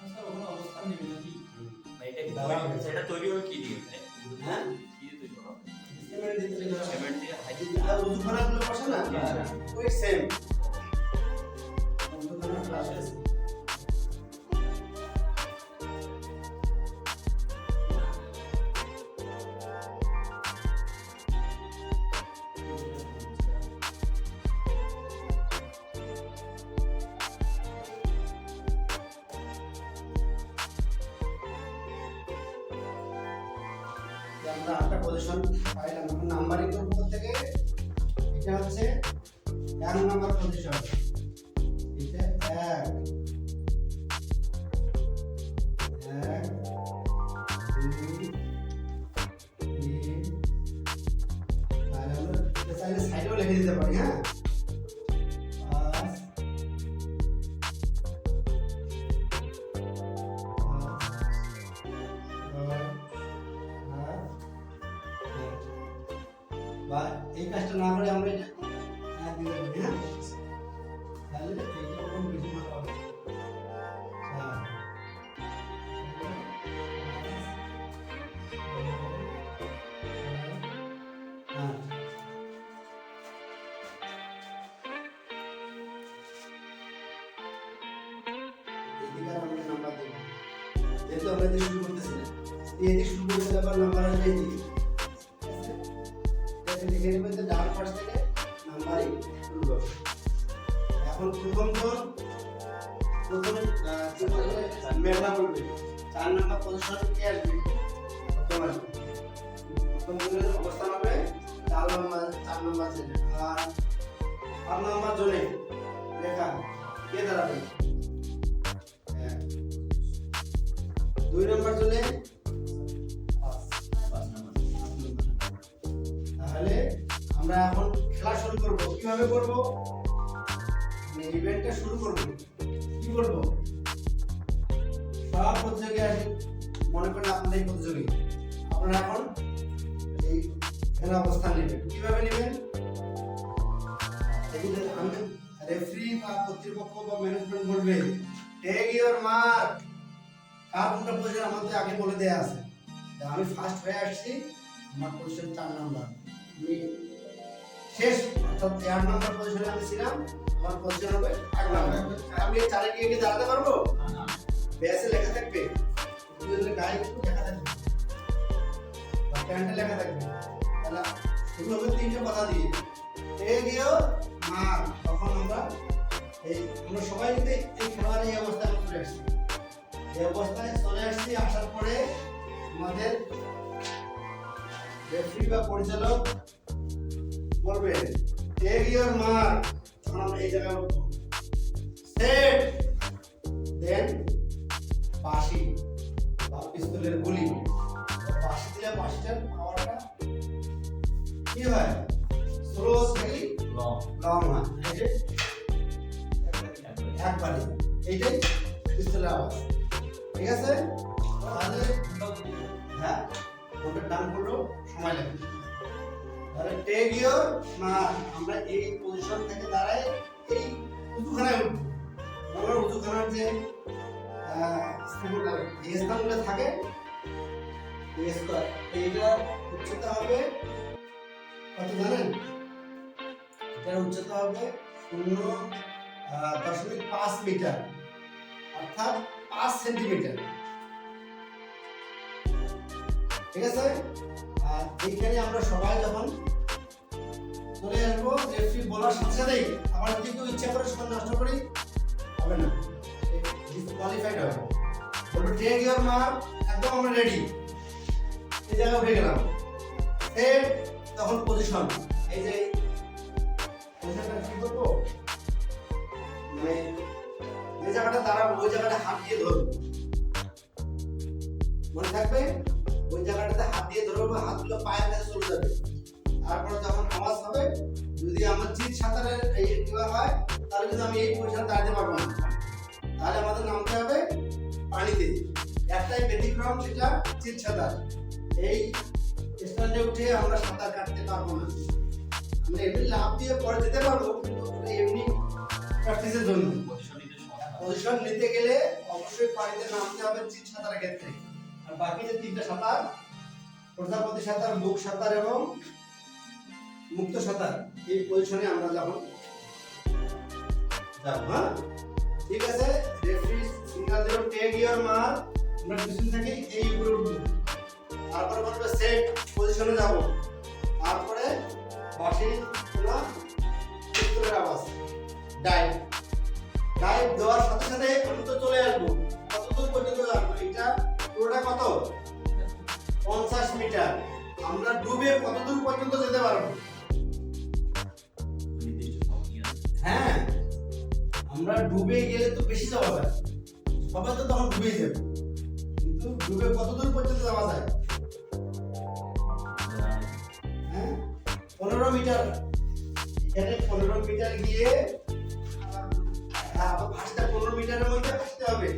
আচ্ছা ওখানে অবস্থান নেবে নাকি? না এটা কি তৈরি সেটা তৈরি হবে কি দিয়ে হ্যাঁ কি দিয়ে তৈরি করা হবে সিমেন্ট দিতে হবে। সিমেন্ট দিয়ে হাইডি আর উজুখানাগুলো বসে না ওই সেম উজুখানা ক্লাস আছে। যে আমরা 8টা পজিশন পাইলাম, এখন নাম্বারিং করব থেকে এটা হচ্ছে 1 নাম্বার পজিশন, এটা 1 1 2 3 তাহলে আমরা এটা চাইলে সাইডেও লিখে দিতে পারি। হ্যাঁ 5 বা এই কাজটা না করে আমরা এটা এক দিতে পারি। হ্যাঁ তাহলে এইটা কোনো বেশি মাত্রা হবে হ্যাঁ এদিকে আমরা নাম্বার যেহেতু আমরা দিয়ে শুরু করতেছি না, এই দিয়ে শুরু করতে আবার নাম্বার আসবে এই দিকে। এটা লিখে নেবেন যে ডান পাশ থেকে নাম্বারিং শুরু হবে। এখন প্রথম মেঘলা বলবে 4 নাম্বার পজিশন কে আসবে? প্রথম আসবে। প্রথম জনের অবস্থান হবে 4 নাম্বার জোনে। আর 8 নাম্বার জোনে লেখা কে দাঁড়াবে? 2 নাম্বার জোনে 5 নাম্বার। তাহলে আমরা এখন খেলা শুরু করব। কিভাবে করব? ইভেন্টটা শুরু করব। কি করব? সব প্রতিযোগী আসে, মনে করেন আপনাদের প্রতিযোগী, আপনারা এখন এই খেলা অবস্থান নেবেন। কিভাবে নেবেন? এই যে আমি রেফারি বা কর্তৃপক্ষ বা ম্যানেজমেন্ট বলবে টেক ইওর মার্ক। কার কোনটা পজিশন আমাদের আগে বলে দেয়া আছে। আমি ফার্স্ট হয়ে আসছি, আমার পজিশন 4 নাম্বার। আমি শেষ অর্থাৎ 8 নাম্বার পজিশনে আমি ছিলাম, আমার পজিশন হবে 8 নাম্বার। আমি এই 4 এ গিয়ে দাঁড়াতে পারবো? ব্যাসে লেখা থাকবে, দুজনের গায়ে একটু লেখা থাকবে বা প্যান্টে লেখা থাকবে। তাহলে শুরু হবে 3টে কথা দিয়ে টেক ইওর মার্ক। তখন আমরা সবাই কিন্তু এই খেলার এই অবস্থায় চলে আসছি। এই অবস্থায় চলে আসছি, আসার পরে আমাদের রেফারি বা পরিচালক বলবে টেক ইওর মার্ক। তখন আমরা এই জায়গায় উঠবো, সেট, দেন বাঁশি বা পিস্তলের গুলি। বাঁশি দিলে বাঁশিটার পাওয়ারটা কি হয়? স্লো থেকে লং হয়। এই যে একবারে এইটাই পিস্তলের আওয়াজ। ঠিক আছে? তাহলে হ্যাঁ, ওটা ডান করলেও সময় লাগবে। তাহলে টেক ইওর মার্ক। আমরা এই পজিশন থেকে দাঁড়াই এই উঁচুখানায় উঠবো। আমরা উঁচুখানার যে স্থানগুলো থাকে, এইটা উচ্চতা হবে কত জানেন? এটার উচ্চতা হবে 0.5 মিটার, অর্থাৎ 5 সেন্টিমিটার। ঠিক আছে? আর এইখানে আমরা সবাই যখন চলে আসবো, রেফারি বলার সাথে সাথেই আবার যদি কেউ ইচ্ছা করে সময় নষ্ট করি হবে না, ডিসকোয়ালিফাইড হবে। বলবো টেক ইওর মার্ক, একদম আমরা রেডি। এই জায়গায় উঠে গেলাম, সেট, তখন পজিশন। এই যে পজিশনটা কি করবো? মানে যে জায়গাটা দাঁড়াবো ওই জায়গাটা হাত দিয়ে ধরবো, মনে থাকবে? ওই জায়গাটাতে হাত দিয়ে ধরবো, হাতগুলো পায়ের কাছে চলে যাবে। তারপরে যখন আওয়াজ হবে, যদি আমার চিৎ সাঁতারের এই হয়, তাহলে কিন্তু আমি এই পজিশনে দাঁড়াতে পারবো না। তাহলে আমাদের নামতে হবে পানিতে। একটাই ব্যতিক্রম, সেটা চিৎ সাঁতার। এই স্ট্যান্ডে উঠে আমরা সাঁতার কাটতে পারবো না। আমরা এমনি লাফ দিয়ে পরে যেতে পারবো, কিন্তু ওটা এমনি প্র্যাকটিসের জন্য। পজিশন নিতে গেলে অবশ্যই পানিতে নামতে হবে চিৎ সাঁতারের ক্ষেত্রে। আর বাকি যে 3টা সাঁতার, প্রজাপতি সাঁতার, বুক সাঁতার এবং মুক্ত সাঁতার, এই পজিশনে আমরা যাব। হ্যাঁ, ঠিক আছে? রেফারি সিগন্যাল দিল টেক ইওর মার্ক। আমরা পিছন থেকে এই উপরে উঠবো, তারপরে বলবে সেট, পজিশনে যাব। তারপরে বাঁশি তোলা, পিস্তলের আওয়াজ, ডাইভ। ডাইভ দেওয়ার সাথে সাথে আমি তো চলে আসবো। কতদূর পর্যন্ত যাবো? এটা পুরোটা কত? 50 মিটার। আমরা ডুবে কতদূর পর্যন্ত যেতে পারবো? হ্যাঁ, আমরা ডুবে গেলে তো বেশি যাওয়া যায়, সবাই তো তখন ডুবেই যাবে। কিন্তু ডুবে কতদূর পর্যন্ত যাওয়া যায়? হ্যাঁ, 15 মিটার। এখানে 15 মিটার গিয়ে আবার ভাসতে 15 মিটারের মধ্যে ভাসতে হবে।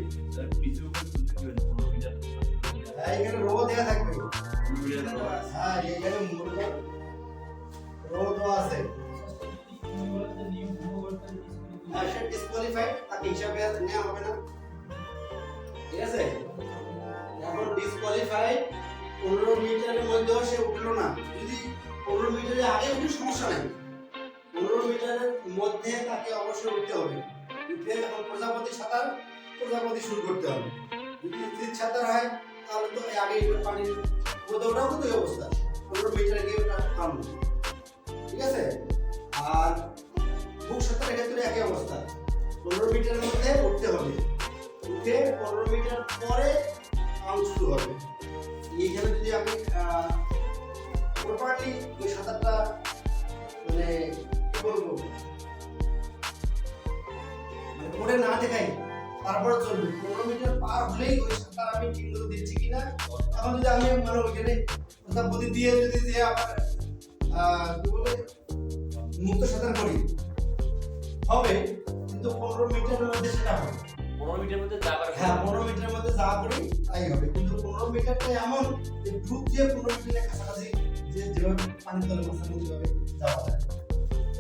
হ্যাঁ, এখানে রো দেয়া থাকবে। হ্যাঁ, এখানে রো দেওয়া আছে। সে ডিসকোয়ালিফাইড, তাকে হিসাবে নেওয়া হবে না। ঠিক আছে? এখন ডিসকোয়ালিফাইড 15 মিটারের মধ্যেও সে উঠলো না। যদি 15 মিটারের আগে উঠে সমস্যা নেই, 15 মিটারের মধ্যে তাকে অবশ্যই উঠতে হবে। উঠে এখন প্রজাপতি সাঁতার, প্রজাপতি শুরু করতে হবে। যদি শীত সাঁতার হয় তাহলে তো আগে পানির মধ্যে ওটাও কিন্তু এই অবস্থা 15 মিটারে গিয়ে ওটা নামবে, ঠিক আছে। আর বুক সাঁতারের ক্ষেত্রে একই অবস্থা, 15 মিটারের মধ্যে উঠতে হবে, উঠে 15 মিটার পরে কাউন্ট শুরু হবে। এইখানে যদি আমি প্রপারলি ওই সাঁতারটা মানে কি বলবো মানে পরে না দেখাই তারপরে চলবে, 15 মিটার পার হলেই ওই সাঁতার আমি ঠিক মতো দিচ্ছি কিনা। এখন যদি আমি মানে ওইখানে কোথাও বুদ্ধি দিয়ে যদি দিয়ে আবার কি বলে মুক্ত সাঁতার করি হবে, কিন্তু 15 মিটারের মধ্যে সেটা হবে। 15 মিটারের মধ্যে যা করে হ্যাঁ 15 মিটারের মধ্যে যা করি তাই হবে, কিন্তু 15 মিটারটা এমন যে ডুব দিয়ে 15 মিটারের কাছাকাছি যে যেভাবে পানির তলে বসানো যেভাবে যাওয়া যায়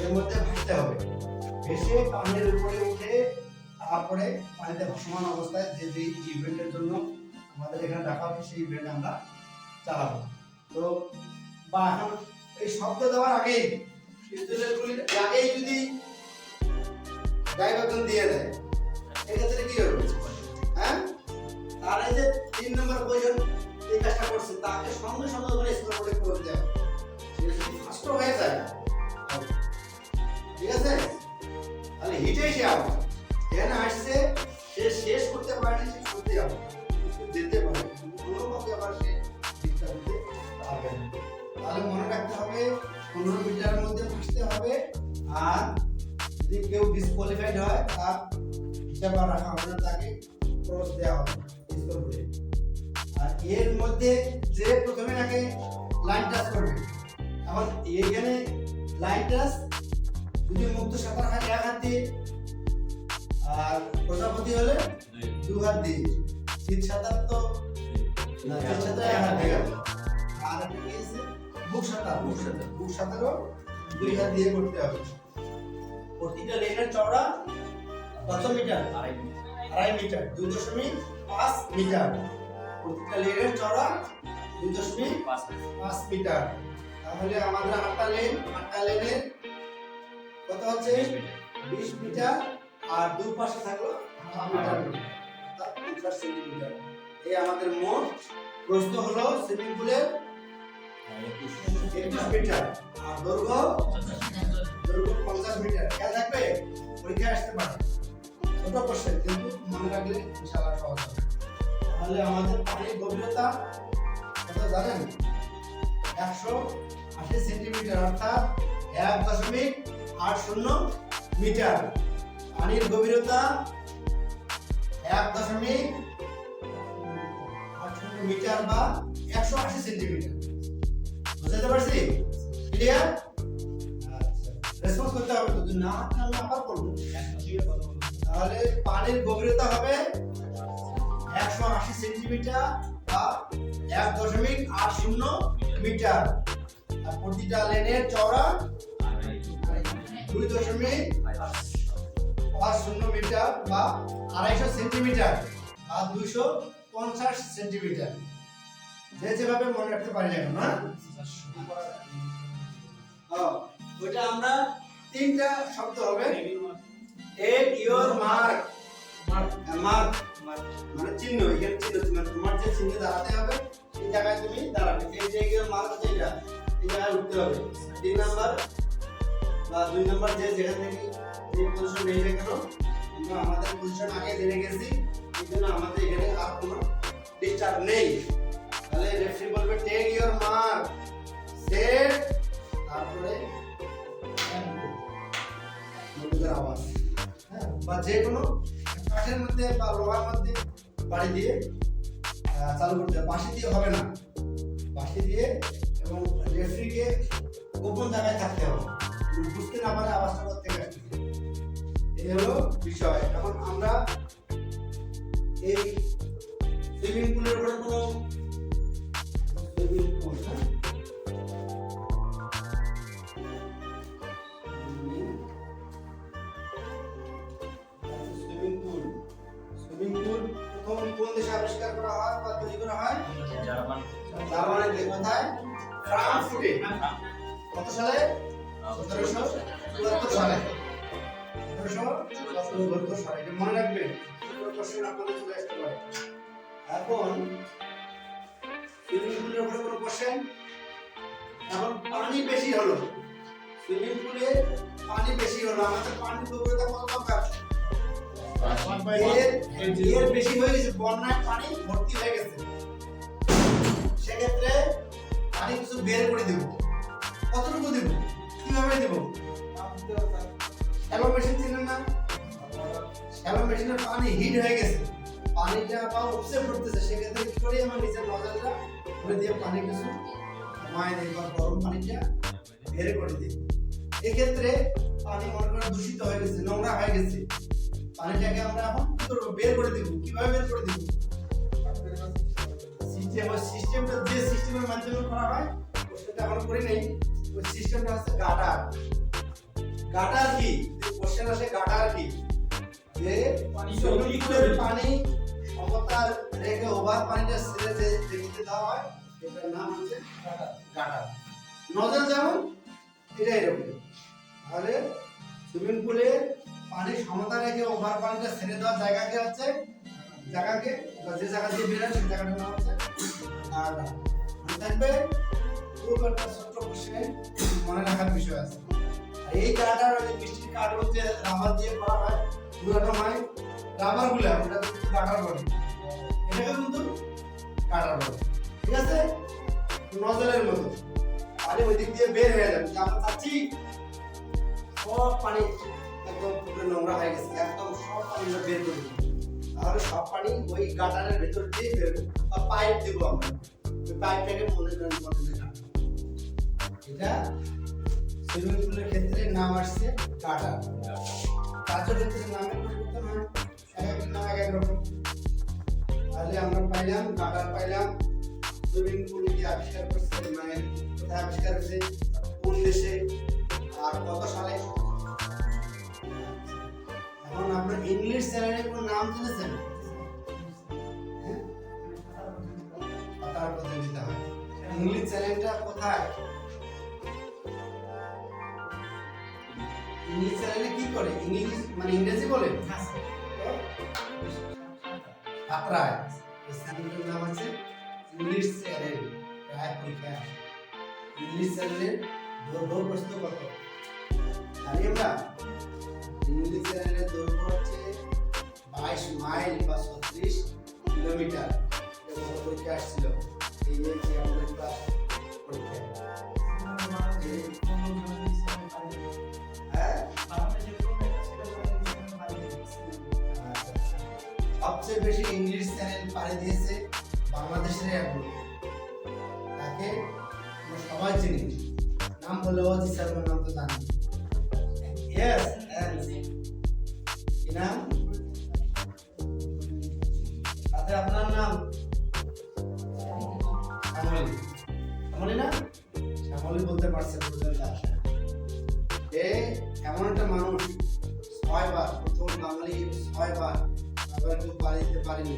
এর মধ্যে ভাসতে হবে, ভেসে পানির উপরে উঠে তারপরে পানিতে ভাসমান অবস্থায় যে যে ইভেন্টের জন্য আমাদের এখানে রাখা হবে সেই ইভেন্ট আমরা চালাবো। তো বা এখন এই শব্দ দেওয়ার আগেই স্টুডেন্টগুলির আগেই যদি ডাইভারজন দিয়ে দেয় এক্ষেত্রে কি হবে? হ্যাঁ, আর এই যে 3 নম্বর পজিশন এই কাজটা করছে তাকে সঙ্গে সঙ্গে ওখানে স্কোর করে করে দেয়, সে যদি ফার্স্ট হয়ে যায় ঠিক আছে, তাহলে হিটেই সে আউট। এখানে আসছে সে শেষ করতে পারেনি, সে করতে যাবে যেতে পারে কিন্তু কোনো মতে আবার সে জিততে দিতে পারবে না। তাহলে মনে রাখতে হবে 15 মিটারের মধ্যে ভাসতে হবে, আর যদি কেউ ডিসকোয়ালিফাইড হয় তার হিসাব আর রাখা হবে না, তাকে ক্রস দেওয়া হবে স্কোর করে। আর এর মধ্যে যে প্রথমে আগে লাইন টাচ করবে, এখন এইখানে লাইন টাচ যদি মুক্ত সাঁতার হয় এক হাত দিয়ে, আর প্রজাপতি হলে 2 হাত দিয়ে, শীত সাঁতার তো না, শীত সাঁতার এক হাত দিয়ে গেল। আর একটা কি আছে বুক সাঁতার, বুক সাঁতারও 2 হাত দিয়ে করতে হবে। প্রতিটা লেনের চওড়া কত মিটার? 2.5 metre, 2.5 metre. প্রতিটা লেনের চওড়া 2.5 মিটার। তাহলে আমাদের 8টা লেনের কত হচ্ছে 20 মিটার, আর দুই পাশে থাকলো 1/2 মিটার, 50 সেন্টিমিটার। এই আমাদের মোট প্রস্থ হলো সুইমিং পুলের 21 মিটার, আর দৈর্ঘ্য 50 মিটার। খেয়াল থাকবে, পরীক্ষায় আসতে পারে, ছোট কোশ্চেন কিন্তু মনে রাখলে ইনশাআল্লাহ সহজ হবে। তাহলে আমাদের পানির গভীরতা কত জানেন? 180 সেন্টিমিটার, অর্থাৎ 1.80 মিটার। পানির গভীরতা 1.80 মিটার বা 180 সেন্টিমিটার। বুঝতে পারছি? ক্লিয়ার? আচ্ছা, রেসপন্স করতে হবে তো, না আমি আবার বলবো। তাহলে পানির গভীরতা হবে 180 সেন্টিমিটার বা 1.80 মিটার, আর প্রতিটা লেনের চওড়া 2.50 মিটার বা 250 সেন্টিমিটার বা 250 সেন্টিমিটার। যে যেভাবে মনে রাখতে পারি না, না ওইটা আমরা 3টা শব্দ হবে। এট ইওর মার্ক, মার্ক মানে চিহ্ন, এখানে চিহ্ন তোমার যে চিহ্নে দাঁড়াতে হবে সেই জায়গায় তুমি দাঁড়াবে। এই যে ইওর মার্ক আছে এটা, এই জায়গায় উঠতে হবে। 3 নাম্বার বা 2 নাম্বার যে যেখান থেকে যে পজিশন নেই না কেন, কিন্তু আমাদের পজিশন আগে জেনে গেছি, এই জন্য আমাদের এখানে আর কোনো ডিস্টার্ব নেই। তাহলে রেফারি বলবে টেক ইওর মার্ক, সেট, তারপরে মুদ্রার আওয়াজ, হ্যাঁ, বা যে কোনো কাঠের মধ্যে বা লোহার মধ্যে বাড়ি দিয়ে চালু করতে হবে। বাঁশি দিয়ে হবে না, বাঁশি দিয়ে, এবং রেফারিকে গোপন জায়গায় থাকতে হবে, বুঝতে না পারে আওয়াজটা করতে গেছে। এই হলো বিষয়। এখন আমরা এই সুইমিং পুলের উপরে কোনো সুইমিং পুল, হ্যাঁ, সুইমিং পুল প্রথম কোন দেশে আবিষ্কার করা হয় বা তৈরি করা হয়? জার্মানিতে। কোথায়? ফ্রাঙ্কফুর্টে। কত সালে? 1774 সালে। 1774 সালে। এটা মনে রাখবেন, কোশ্চেন আপনাদের চলে আসতে পারে। এখন সুইমিং পুলের উপরে কোনো কোশ্চেন? এখন পানি বেশি হলো, সুইমিং পুলে পানি বেশি হলো, আমাদের পানির গভীরতা কত দরকার? এর বেশি হয়ে গেছে, বন্যায় পানি ভর্তি হয়ে গেছে। সেক্ষেত্রে পানি কিছু বের করে দেব। কতটুকু দেব, কিভাবে দেব? শ্যালো মেশিন ছিলেন না? শ্যালো মেশিনের পানি হিট হয়ে গেছে, পানিটা বা উপসে পড়তেছে, সেক্ষেত্রে কি করি, আমার নিচের নজলটা খুলে দিয়ে পানি কিছু কমায় দিই বা গরম পানিটা বের করে দিই। এক্ষেত্রে পানি মনে করেন দূষিত হয়ে গেছে, নোংরা হয়ে গেছে, পানিটাকে আমরা এখন কি করবো, বের করে দিব। কিভাবে বের করে দিব? সিস্টেমটা যে সিস্টেমের মাধ্যমে করা হয় সেটা আমরা করি নাই। ওই সিস্টেমটা হচ্ছে গাটার। গাটার কি, কোশ্চেন আসে গাটার কি, যে সুইমিং পুলের পানি সমতার রেখে ওভার পানিটা ছেড়ে দিতে দেওয়া হয়, এটার নাম হচ্ছে গাটার। নজল যেমন এটা এরকম। তাহলে সুইমিং পুলে পানি সমতা রেখে ওভার পানিটা ছেড়ে দেওয়ার জায়গাকে হচ্ছে জায়গাকে বা যে জায়গা দিয়ে বের হয় সেই জায়গাটার নাম হচ্ছে গাটার। মনে থাকবে, খুব একটা ছোট্ট কোশ্চেন, মনে রাখার বিষয় আছে। আর এই গাটার ওই মিষ্টির কার্টুন যে রাবার দিয়ে করা হয়, পুরোটা হয় রাবার গুলা, ওটা কিন্তু গাটার বলে, এটাকে কিন্তু গাটার বলে। ঠিক আছে, নজলের মতো পানি ওই দিক দিয়ে বের হয়ে যাবে। আমরা চাচ্ছি সব পানি একদম পুরো নোংরা হয়ে গেছে, একদম সব পানিটা বের করে দেবো। তাহলে সব পানি ওই গাটারের ভেতর দিয়ে বের হবে, বা পাইপ দেবো আমরা, ওই পাইপটাকে মনে করেন এটা সুইমিং পুলের ক্ষেত্রে নাম আসছে গাটার। কাজের ক্ষেত্রে নামের পরিবর্তন হয়, এক এক নাম এক এক রকম। তাহলে আমরা পাইলাম গাটার, পাইলাম সুইমিং পুল কি আবিষ্কার করছে, মানে কোথায় আবিষ্কার হয়েছে, কোন দেশে, আর কত সালে। এখন আপনার ইংলিশ চ্যানেলের কোন নাম জেনেছেন? তারপর দিতে হয় ইংলিশ চ্যানেলটা কোথায়, ইংলিশ চ্যানেলে কি করে, ইংলিশ মানে ইংরেজি বলে আত্রায়। এই চ্যানেলটার নাম আছে ইংলিশ চ্যানেল। প্রায় পরীক্ষায় আসে ইংলিশ চ্যানেলের দৈর্ঘ্য প্রস্থ কত জানি আমরা? ইংলিশ চ্যানেলের দৈর্ঘ্য হচ্ছে 22 মাইল বা 36 কিলোমিটার। পরীক্ষা আসছিল এই যে আমাদের ক্লাস পরীক্ষা। সবচেয়ে বেশি ইংলিশ চ্যানেল পাড়ি দিয়েছে বাংলাদেশের একজন, তাকে আমরা সবাই চিনি, নাম বলে অজিত শর্মার নাম তো জানি। ইয়েস, কি নাম? তাতে আপনার নাম শ্যামলী, শ্যামলী না? শ্যামলী বলতে পারছে পর্যন্ত আসে। এ এমন একটা মানুষ 6 বার, প্রথম বাঙালি 6 বার কেউ পাড়ি দিতে পারেনি।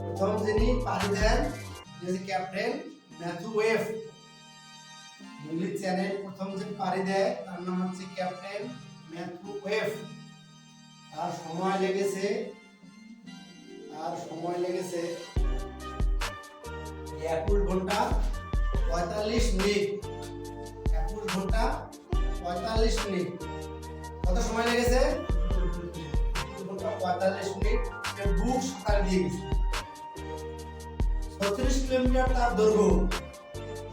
প্রথম যিনি পাড়ি দেন captain Matthew Webb. English channel প্রথম যে পাড়ি দেয় তার নাম হচ্ছে ক্যাপ্টেন ম্যাথু ওয়েভ। তার সময় লেগেছে 21 ঘন্টা 45 মিনিট। 21 ঘন্টা 45 মিনিট। কত সময় লেগেছে? 45 মিনিট। বুক সাঁতার দিয়ে গেছে। 36 কিলোমিটার তার দৈর্ঘ্য,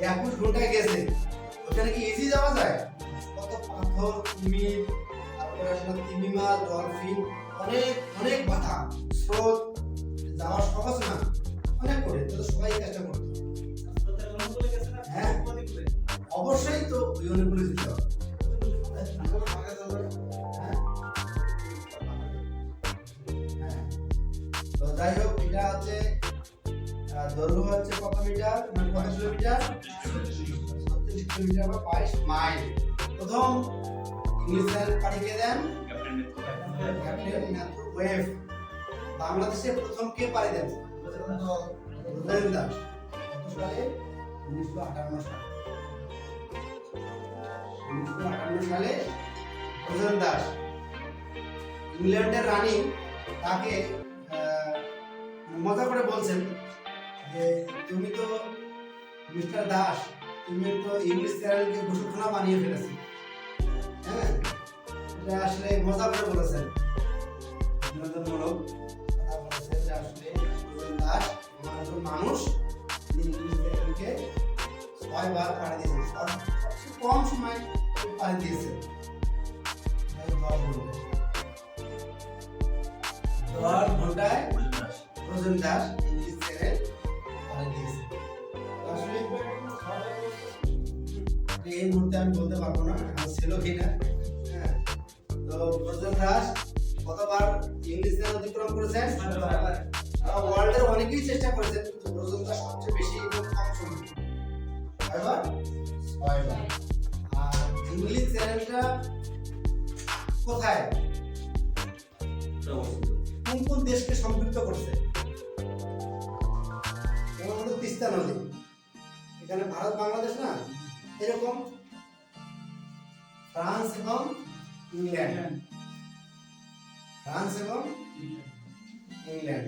21 ঘন্টায় গেছে। ওখানে কি ইজি যাওয়া যায়? কত পাথর, কুমির, তারপরে আপনার তিমি মাছ, ডলফিন, অনেক অনেক বাধা, স্রোত, যাওয়া সহজ না, অনেক করে তো সবাই চেষ্টা করতো। হ্যাঁ অবশ্যই, তো ওই অনেকগুলো যেতে হবে। তো যাই হোক, এটা হচ্ছে দৈর্ঘ্য হচ্ছে কত মিটার, মানে কত কিলোমিটার? 36 কিলোমিটার বা 22 মাইল। প্রথম ইংলিশ চ্যানেল পাঠিয়ে দেন ক্যাপ্টেন ম্যাথু ওয়েভ। বাংলাদেশে প্রথম কে পাড়ি দেন? রুবেন দাস। কত সালে? 1958 সালে। 1958 সালে রুবেন দাস। ইংল্যান্ডের রানী তাকে মজা করে বলছেন যে তুমি তো মিস্টার দাস, তুমি তো ইংলিশ চ্যানেলকে ঘোষণা বানিয়ে ফেলেছো। হ্যাঁ, এটা আসলে মজা করে বলেছেন, বিনোদনমূলক কথা বলেছেন যে আসলে প্রজন দাস আমার একজন মানুষ, যিনি ইংলিশ চ্যানেলকে 6 বার পাড়ি দিয়েছেন, সবচেয়ে কম সময় পাড়ি দিয়েছেন। 10 ঘন্টায় প্রজন দাস ইংলিশ চ্যানেল পাড়ি দিয়েছে। আসলে এই মুহূর্তে আমি বলতে পারবো না ছিল কিনা। হ্যাঁ, তো প্রজন দাস কতবার ইংলিশ চ্যানেল অতিক্রম করেছেন? ওয়ার্ল্ডের অনেকেই চেষ্টা করেছেন, কিন্তু প্রজন দাস সবচেয়ে বেশি এবং কম সময়, 6 বার। আর ইংলিশ চ্যানেলটা কোথায়, কোন কোন দেশকে সম্পৃক্ত করছে? যেমন আমাদের তিস্তা নদী, এখানে ভারত বাংলাদেশ না, এরকম ফ্রান্স এবং ইংল্যান্ড, ফ্রান্স এবং ইংল্যান্ড,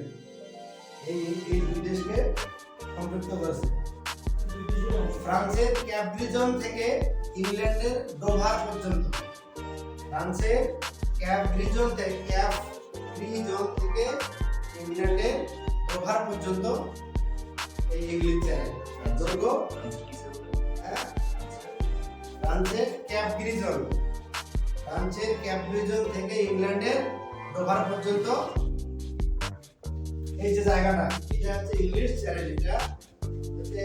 এই দুই দেশকে সম্পৃক্ত করেছে। ফ্রান্সের ক্যাপ্রিজন থেকে ইংল্যান্ডের ডোভার পর্যন্ত, ফ্রান্সের ক্যাপ্রিজন থেকে ইংল্যান্ডের ডোভার পর্যন্ত এই ইংলিশ চ্যানেল দৈর্ঘ্য। ফ্রান্সের ক্যাপ্রিজন থেকে ইংল্যান্ডের ডোভার পর্যন্ত এই যে জায়গাটা, এটা হচ্ছে ইংলিশ চ্যানেল। এটা হচ্ছে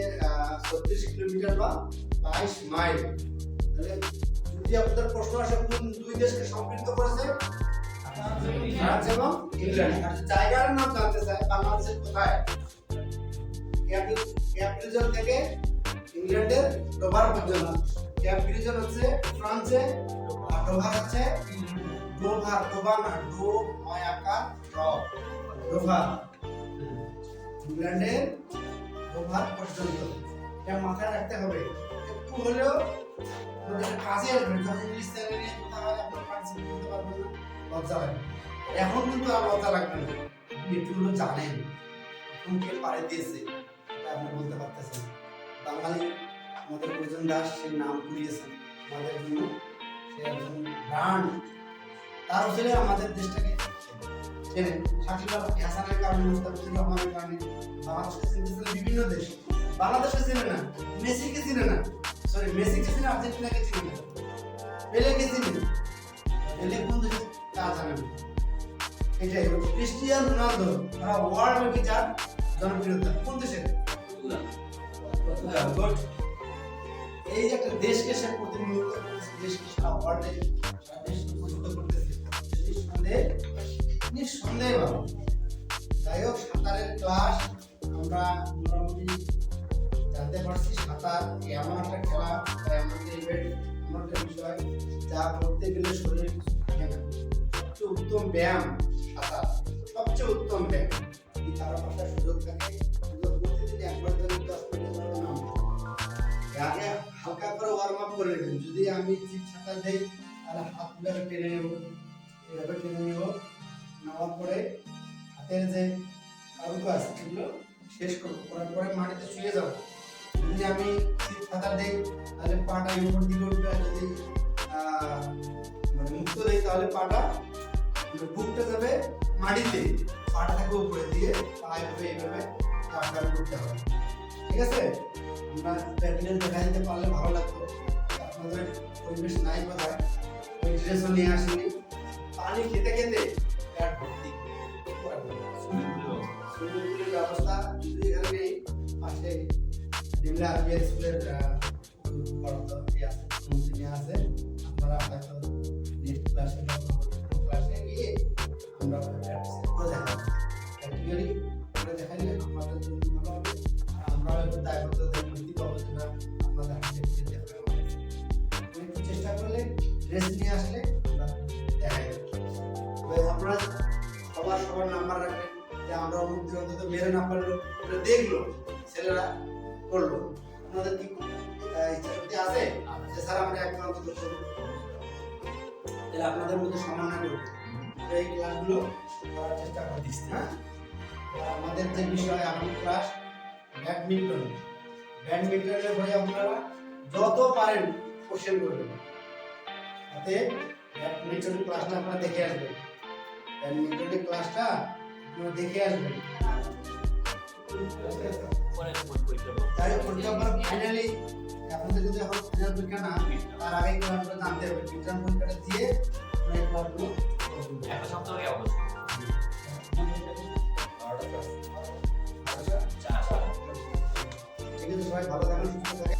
36 কিলোমিটার বা 22 মাইল। তাহলে যদি আপনাদের প্রশ্ন আসে কোন দুই দেশকে সম্পৃক্ত করেছে, ফ্রান্স এবং ইংল্যান্ড। আর জায়গার নাম জানতে চাই, বাংলাদেশের কোথায়? ক্যাপ্রিজন থেকে ইংল্যান্ডের ডোভার পর্যন্ত। ক্যাপ্রিজন হচ্ছে ফ্রান্সে, আর ডোভার হচ্ছে ডোভার না, ডোভার ইংল্যান্ডের ডোভার পর্যন্ত। এটা মাথায় রাখতে হবে, একটু হলেও কাজে আসবে। যখন ইংলিশ চ্যানেল নিয়ে কথা হয় আপনি পার্টিসিপেট করতে পারবেন না, লজ্জা লাগে। এখন কিন্তু আর লজ্জা লাগবে না, আপনি এটুকুলো জানেন কোন কে পাড়ি দিয়েছে, এটা আপনি বলতে পারতেছেন। বাঙালি আমাদের প্রজন দাস সেই নাম কুড়িয়েছেন আমাদের জন্য, সে একজন ব্রান্ড, তার ছেলে আমাদের দেশটাকে চেনে। শাকিব আল হাসানের কারণে, মুস্তাফিজুর রহমানের কারণে বাংলাদেশকে চিনতেছিল বিভিন্ন দেশ। বাংলাদেশকে চিনে না, মেসিকে চিনে না, মেসিকে চিনে, আর্জেন্টিনাকে চিনে না, পেলেকে চিনে, পেলে কোন দেশে তা জানে না। এটাই ক্রিস্টিয়ানো রোনালদো, তারা ওয়ার্ল্ড কি যার জনপ্রিয়তা কোন দেশে? এই যে একটা দেশকে সে প্রতিনিধিত্ব করতেছে, দেশকে সারা ওয়ার্ল্ডে সারা দেশকে পরিচিত করতেছে, নিঃসন্দেহে ভালো। যাই হোক, সাঁতারের ক্লাস আমরা মোটামুটি জানতে পারছি। সাঁতার এমন একটা খেলা, এমন একটা ইভেন্ট, এমন একটা বিষয় যা করতে গেলে শরীরে কিছু থাকে না। সবচেয়ে উত্তম ব্যায়াম সাঁতার, সবচেয়ে উত্তম ব্যায়াম। যদি কারো একটা সুযোগ থাকে, প্রতিদিন একবার করে 10 মিনিট করে নাম আগে হালকা করে ওয়ার্ম আপ করে নেবেন। যদি আমি জিপ সাঁতার দেই তাহলে হাতগুলোকে টেনে নেব, এভাবে টেনে নেব, নেওয়ার পরে হাতের যে কারুকাজ এগুলো শেষ করবো, করার পরে মাটিতে শুয়ে যাবো। যদি আমি জিপ সাঁতার দেই তাহলে পাটা উপর দিকে উঠবে, যদি মুক্ত দেই তাহলে পাটা বুকটা যাবে মাটিতে, পাটা থাকবে উপরে দিয়ে, পা এইভাবে এইভাবে করতে হবে। ঠিক আছে, আমরা প্র্যাকটিক্যাল দেখা দিতে পারলে ভালো লাগতো। আপনাদের পরিবেশ নাই কোথায়, ওই ড্রেসও নিয়ে আসেনি, পানি খেতে খেতে পেট ভর্তি। সুইমিং পুলের ব্যবস্থা যদি এখানে নেই, পাশে ডিমলা আরবিএল স্কুলের আছে, আপনারা হয়তো নেক্সট ক্লাসে গিয়ে আমরা প্র্যাকটিস করে দেখাবো। প্র্যাকটিক্যালি করে দেখাইলে আমাদের জন্য ভালো হবে, আর আমরা হয়তো দায়বদ্ধতা বুঝতে পারবো যে না আপনাদের হাতে করে দেখাবো। একটু চেষ্টা করলে ড্রেস নিয়ে আসলে আমরা দেখাই। তবে আপনারা সবার নাম্বার রাখবেন, যে আমরা অমুক অন্তত মেরে না পারলো দেখলো, ছেলেরা করলো, আপনাদের কি ইচ্ছা শক্তি আছে যে স্যার আমরা একবার অন্তত করবো? তাহলে আপনাদের মধ্যে সম্মান করবে, এই ক্লাসগুলো করার চেষ্টা করে দিচ্ছি। হ্যাঁ, আমাদের যে বিষয় আগামী ক্লাস ব্যাডমিন্টন। ব্যাডমিন্টনের বই আপনারা যত পারেন কোশ্চেন করবেন, তাতে ব্যাডমিন্টনের ক্লাসটা আপনারা দেখে আসবেন। ব্যাডমিন্টনের ক্লাসটা আপনারা দেখে আসবেন। পরে পরীক্ষা করব। তাই পরীক্ষা আপনারা ফাইনালি আপনাদের যদি এখন ফাইনাল পরীক্ষা না, তার আগে ক্লাসগুলো জানতে হবে। বিজ্ঞান পরীক্ষাটা দিয়ে আপনারা এই ক্লাসগুলো করবেন। একটা সপ্তাহ আগে অবশ্যই। আচ্ছা, ঠিক আছে, সবাই ভালো থাকুন, সুস্থ থাকুন।